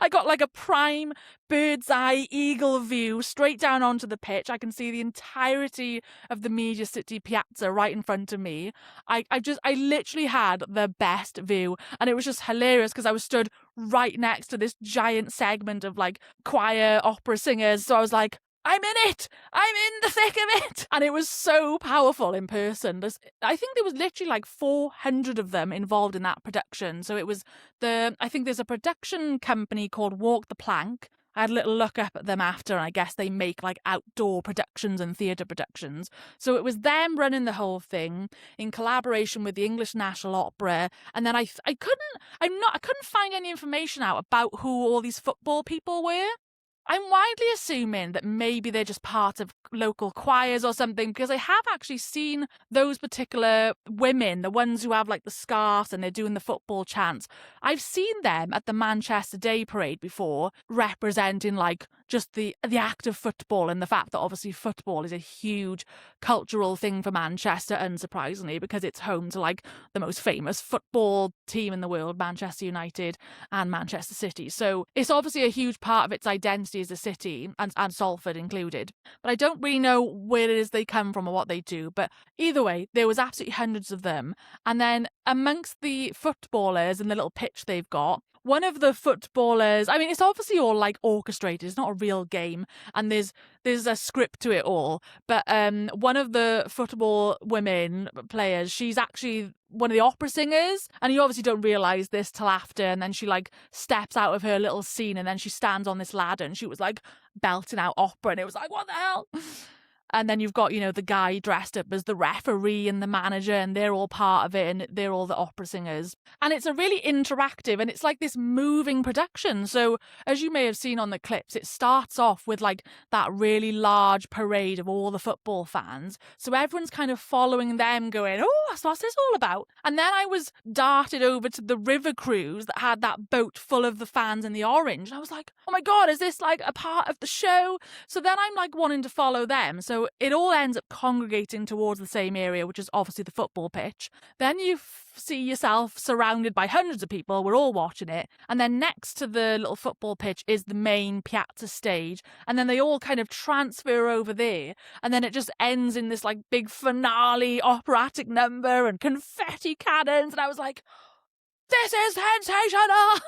Speaker 1: I got like a prime bird's eye eagle view straight down onto the pitch. I can see the entirety of the Media City Piazza right in front of me. I literally had the best view, and it was just hilarious because I was stood right next to this giant segment of like choir opera singers. So I was like, I'm in it. I'm in the thick of it. And it was so powerful in person. I think there was literally like 400 of them involved in that production. So it was I think there's a production company called Walk the Plank. I had a little look up at them after, and I guess they make like outdoor productions and theatre productions. So it was them running the whole thing in collaboration with the English National Opera. And then I couldn't find any information out about who all these football people were. I'm widely assuming that maybe they're just part of local choirs or something, because I have actually seen those particular women, the ones who have like the scarves and they're doing the football chants. I've seen them at the Manchester Day Parade before, representing like just the act of football, and the fact that obviously football is a huge cultural thing for Manchester, unsurprisingly, because it's home to like the most famous football team in the world, Manchester United and Manchester City. So it's obviously a huge part of its identity as a city, and Salford included. But I don't really know where it is they come from or what they do. But either way, there was absolutely hundreds of them. And then amongst the footballers and the little pitch they've got, one of the footballers, I mean, it's obviously all like orchestrated. It's not a real game, and there's a script to it all. But one of the football women players, she's actually one of the opera singers, and you obviously don't realise this till after. And then she like steps out of her little scene, and then she stands on this ladder, and she was like belting out opera, and it was like, what the hell? And then you've got, you know, the guy dressed up as the referee and the manager, and they're all part of it, and they're all the opera singers. And it's a really interactive, and it's like this moving production. So as you may have seen on the clips, it starts off with like that really large parade of all the football fans. So everyone's kind of following them going, oh, what's this all about? And then I was darted over to the river cruise that had that boat full of the fans in the orange. And I was like, oh my God, is this like a part of the show? So then I'm like wanting to follow them. So So it all ends up congregating towards the same area, which is obviously the football pitch. Then you see yourself surrounded by hundreds of people. We're all watching it. And then next to the little football pitch is the main piazza stage. And then they all kind of transfer over there. And then it just ends in this like big finale operatic number and confetti cannons. And I was like, this is sensational.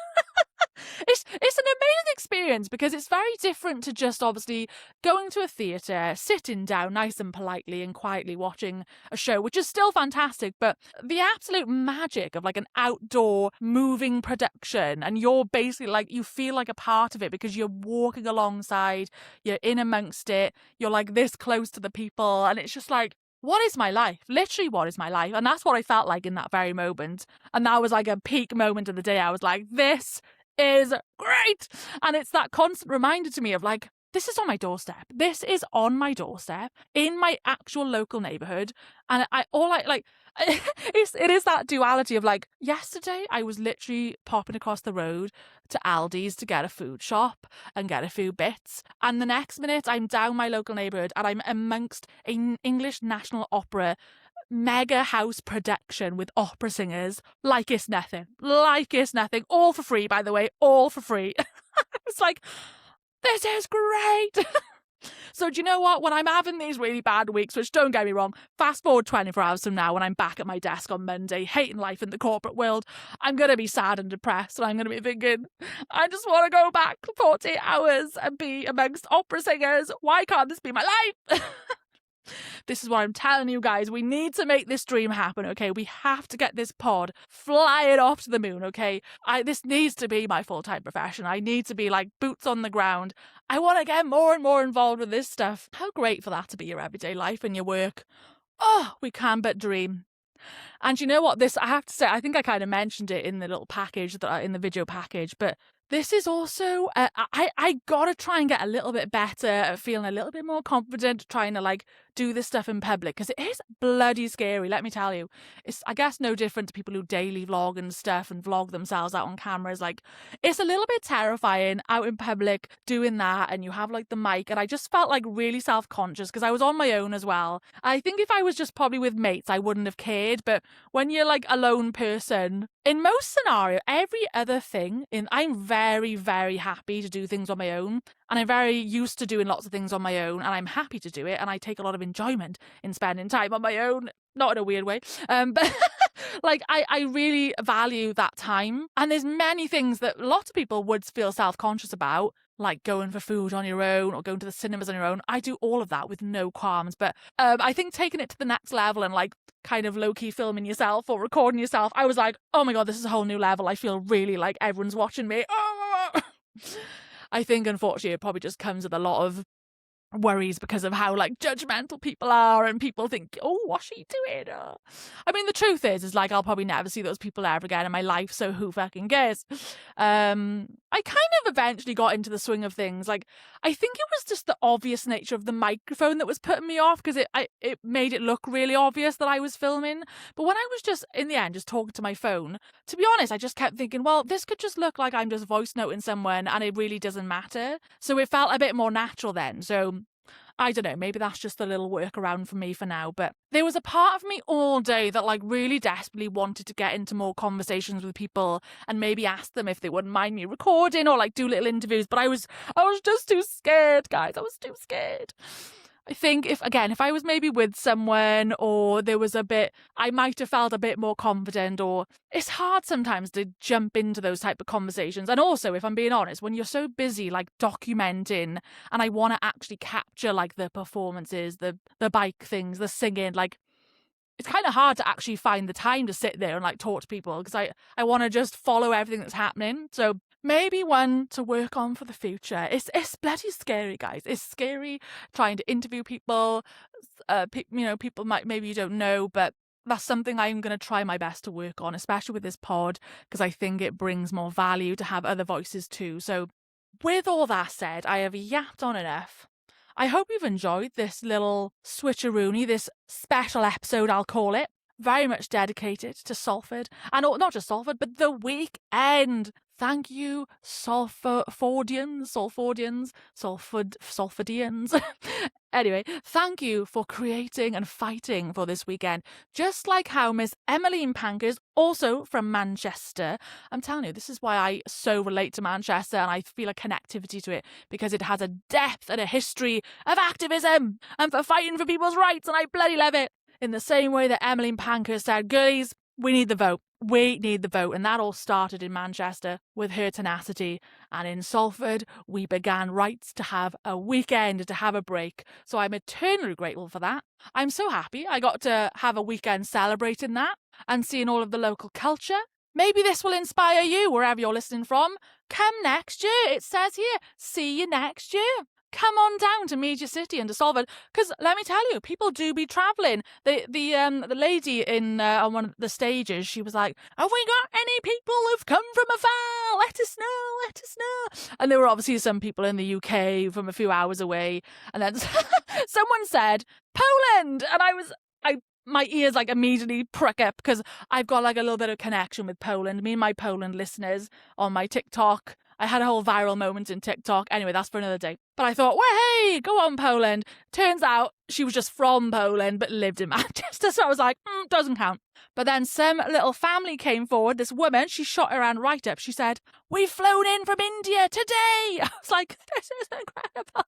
Speaker 1: It's an amazing experience because it's very different to just obviously going to a theatre, sitting down nice and politely and quietly watching a show, which is still fantastic, but the absolute magic of like an outdoor moving production, and you're basically like, you feel like a part of it because you're walking alongside, you're in amongst it, you're like this close to the people, and it's just like, what is my life? Literally, what is my life? And that's what I felt like in that very moment. And that was like a peak moment of the day. I was like, this is great. And it's that constant reminder to me of like, this is on my doorstep. This is on my doorstep in my actual local neighborhood. And it is that duality of like, yesterday I was literally popping across the road to Aldi's to get a food shop and get a few bits. And the next minute I'm down my local neighborhood and I'm amongst an English National Opera mega house production with opera singers like it's nothing. Like it's nothing. All for free, by the way. All for free. It's like, this is great. So do you know what? When I'm having these really bad weeks, which don't get me wrong, fast forward 24 hours from now when I'm back at my desk on Monday, hating life in the corporate world, I'm going to be sad and depressed, and I'm going to be thinking, I just want to go back 48 hours and be amongst opera singers. Why can't this be my life? This is what I'm telling you guys. We need to make this dream happen, okay? We have to get this pod flying off to the moon, okay? This needs to be my full-time profession. I need to be like boots on the ground. I want to get more and more involved with this stuff. How great for that to be your everyday life and your work. Oh, we can but dream. And you know what? I have to say, I think I kind of mentioned it in the little package, in the video package, but this is also, I gotta try and get a little bit better at feeling a little bit more confident trying to like do this stuff in public, because it is bloody scary, let me tell you. It's, I guess, no different to people who daily vlog and stuff and vlog themselves out on cameras. Like, it's a little bit terrifying out in public doing that, and you have like the mic, and I just felt like really self-conscious because I was on my own as well. I think if I was just probably with mates, I wouldn't have cared, but when you're like a lone person, in most scenario, every other thing, I'm very, very happy to do things on my own, and I'm very used to doing lots of things on my own, and I'm happy to do it, and I take a lot of enjoyment in spending time on my own, not in a weird way, but like I really value that time. And there's many things that lots of people would feel self-conscious about, like going for food on your own or going to the cinemas on your own. I do all of that with no qualms, but I think taking it to the next level and like kind of low-key filming yourself or recording yourself, I was like, oh my god, this is a whole new level. I feel really like everyone's watching me. I think unfortunately it probably just comes with a lot of worries because of how like judgmental people are, and people think, oh, what's she doing? I mean, the truth is like I'll probably never see those people ever again in my life, so who fucking cares? I kind of eventually got into the swing of things. Like, I think it was just the obvious nature of the microphone that was putting me off, because it made it look really obvious that I was filming. But when I was just in the end just talking to my phone, to be honest, I just kept thinking, well, this could just look like I'm just voice noting someone and it really doesn't matter. So it felt a bit more natural then. So I don't know, maybe that's just a little workaround for me for now. But there was a part of me all day that like really desperately wanted to get into more conversations with people and maybe ask them if they wouldn't mind me recording or like do little interviews. But I was just too scared, guys. I was too scared. I think if I was maybe with someone, or there was I might have felt a bit more confident. Or it's hard sometimes to jump into those type of conversations. And also, if I'm being honest, when you're so busy like documenting, and I want to actually capture like the performances, the bike things, the singing, like it's kind of hard to actually find the time to sit there and like talk to people, because I want to just follow everything that's happening. So maybe one to work on for the future. It's bloody scary, guys. It's scary trying to interview people. People maybe you don't know, but that's something I'm going to try my best to work on, especially with this pod, because I think it brings more value to have other voices too. So with all that said, I have yapped on enough. I hope you've enjoyed this little switcheroony, this special episode, I'll call it. Very much dedicated to Salford. And not just Salford, but the weekend. Thank you, Salfordians. Anyway, thank you for creating and fighting for this weekend. Just like how Miss Emmeline Pankers, also from Manchester. I'm telling you, this is why I so relate to Manchester and I feel a connectivity to it, because it has a depth and a history of activism and for fighting for people's rights, and I bloody love it. In the same way that Emmeline Pankers said, girlies, we need the vote. We need the vote. And that all started in Manchester with her tenacity. And in Salford, we began rights to have a weekend, to have a break. So I'm eternally grateful for that. I'm so happy I got to have a weekend celebrating that and seeing all of the local culture. Maybe this will inspire you wherever you're listening from. Come next year. It says here, see you next year. Come on down to Media City and to Salford, because let me tell you, people do be travelling. The lady in on one of the stages, she was like, "Have we got any people who've come from afar? Let us know, let us know." And there were obviously some people in the UK from a few hours away, and then someone said Poland, and my ears like immediately prick up because I've got like a little bit of connection with Poland. Me and my Poland listeners on my TikTok. I had a whole viral moment in TikTok. Anyway, that's for another day. But I thought, well, hey, go on, Poland. Turns out she was just from Poland, but lived in Manchester. So I was like, doesn't count. But then some little family came forward. This woman, she shot her hand right up. She said, we've flown in from India today. I was like, this is incredible.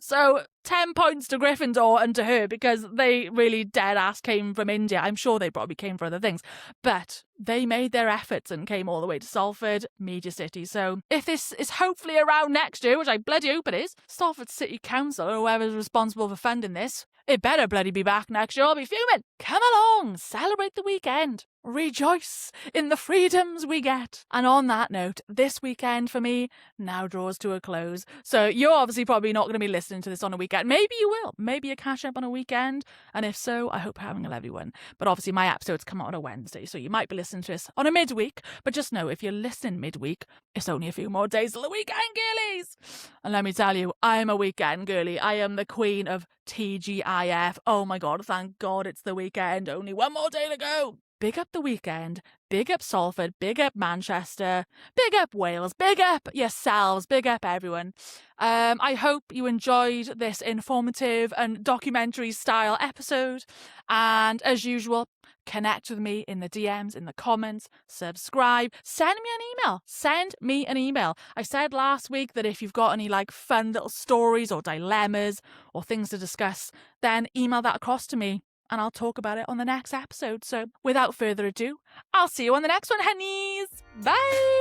Speaker 1: So 10 points to Gryffindor and to her, because they really dead ass came from India. I'm sure they probably came for other things, but they made their efforts and came all the way to Salford, Media City. So if this is hopefully around next year, which I bloody hope it is, Salford City Council or whoever's responsible for funding this, it better bloody be back next year. I'll be fuming. Come along, celebrate the weekend. Rejoice in the freedoms we get. And on that note, this weekend for me now draws to a close. So you're obviously probably not going to be listening to this on a weekend. Maybe you will. Maybe you catch up on a weekend. And if so, I hope you're having a lovely one. But obviously my episodes come out on a Wednesday, so you might be listening to this on a midweek. But just know, if you're listening midweek, it's only a few more days till the weekend, girlies. And let me tell you, I am a weekend girly. I am the queen of TGIF. Oh my God, thank God it's the weekend. Only one more day to go. Big up the weekend, big up Salford, big up Manchester, big up Wales, big up yourselves, big up everyone. I hope you enjoyed this informative and documentary style episode. And as usual, connect with me in the DMs, in the comments, subscribe, send me an email. I said last week that if you've got any like fun little stories or dilemmas or things to discuss, then email that across to me. And I'll talk about it on the next episode. So without further ado, I'll see you on the next one, honeys. Bye.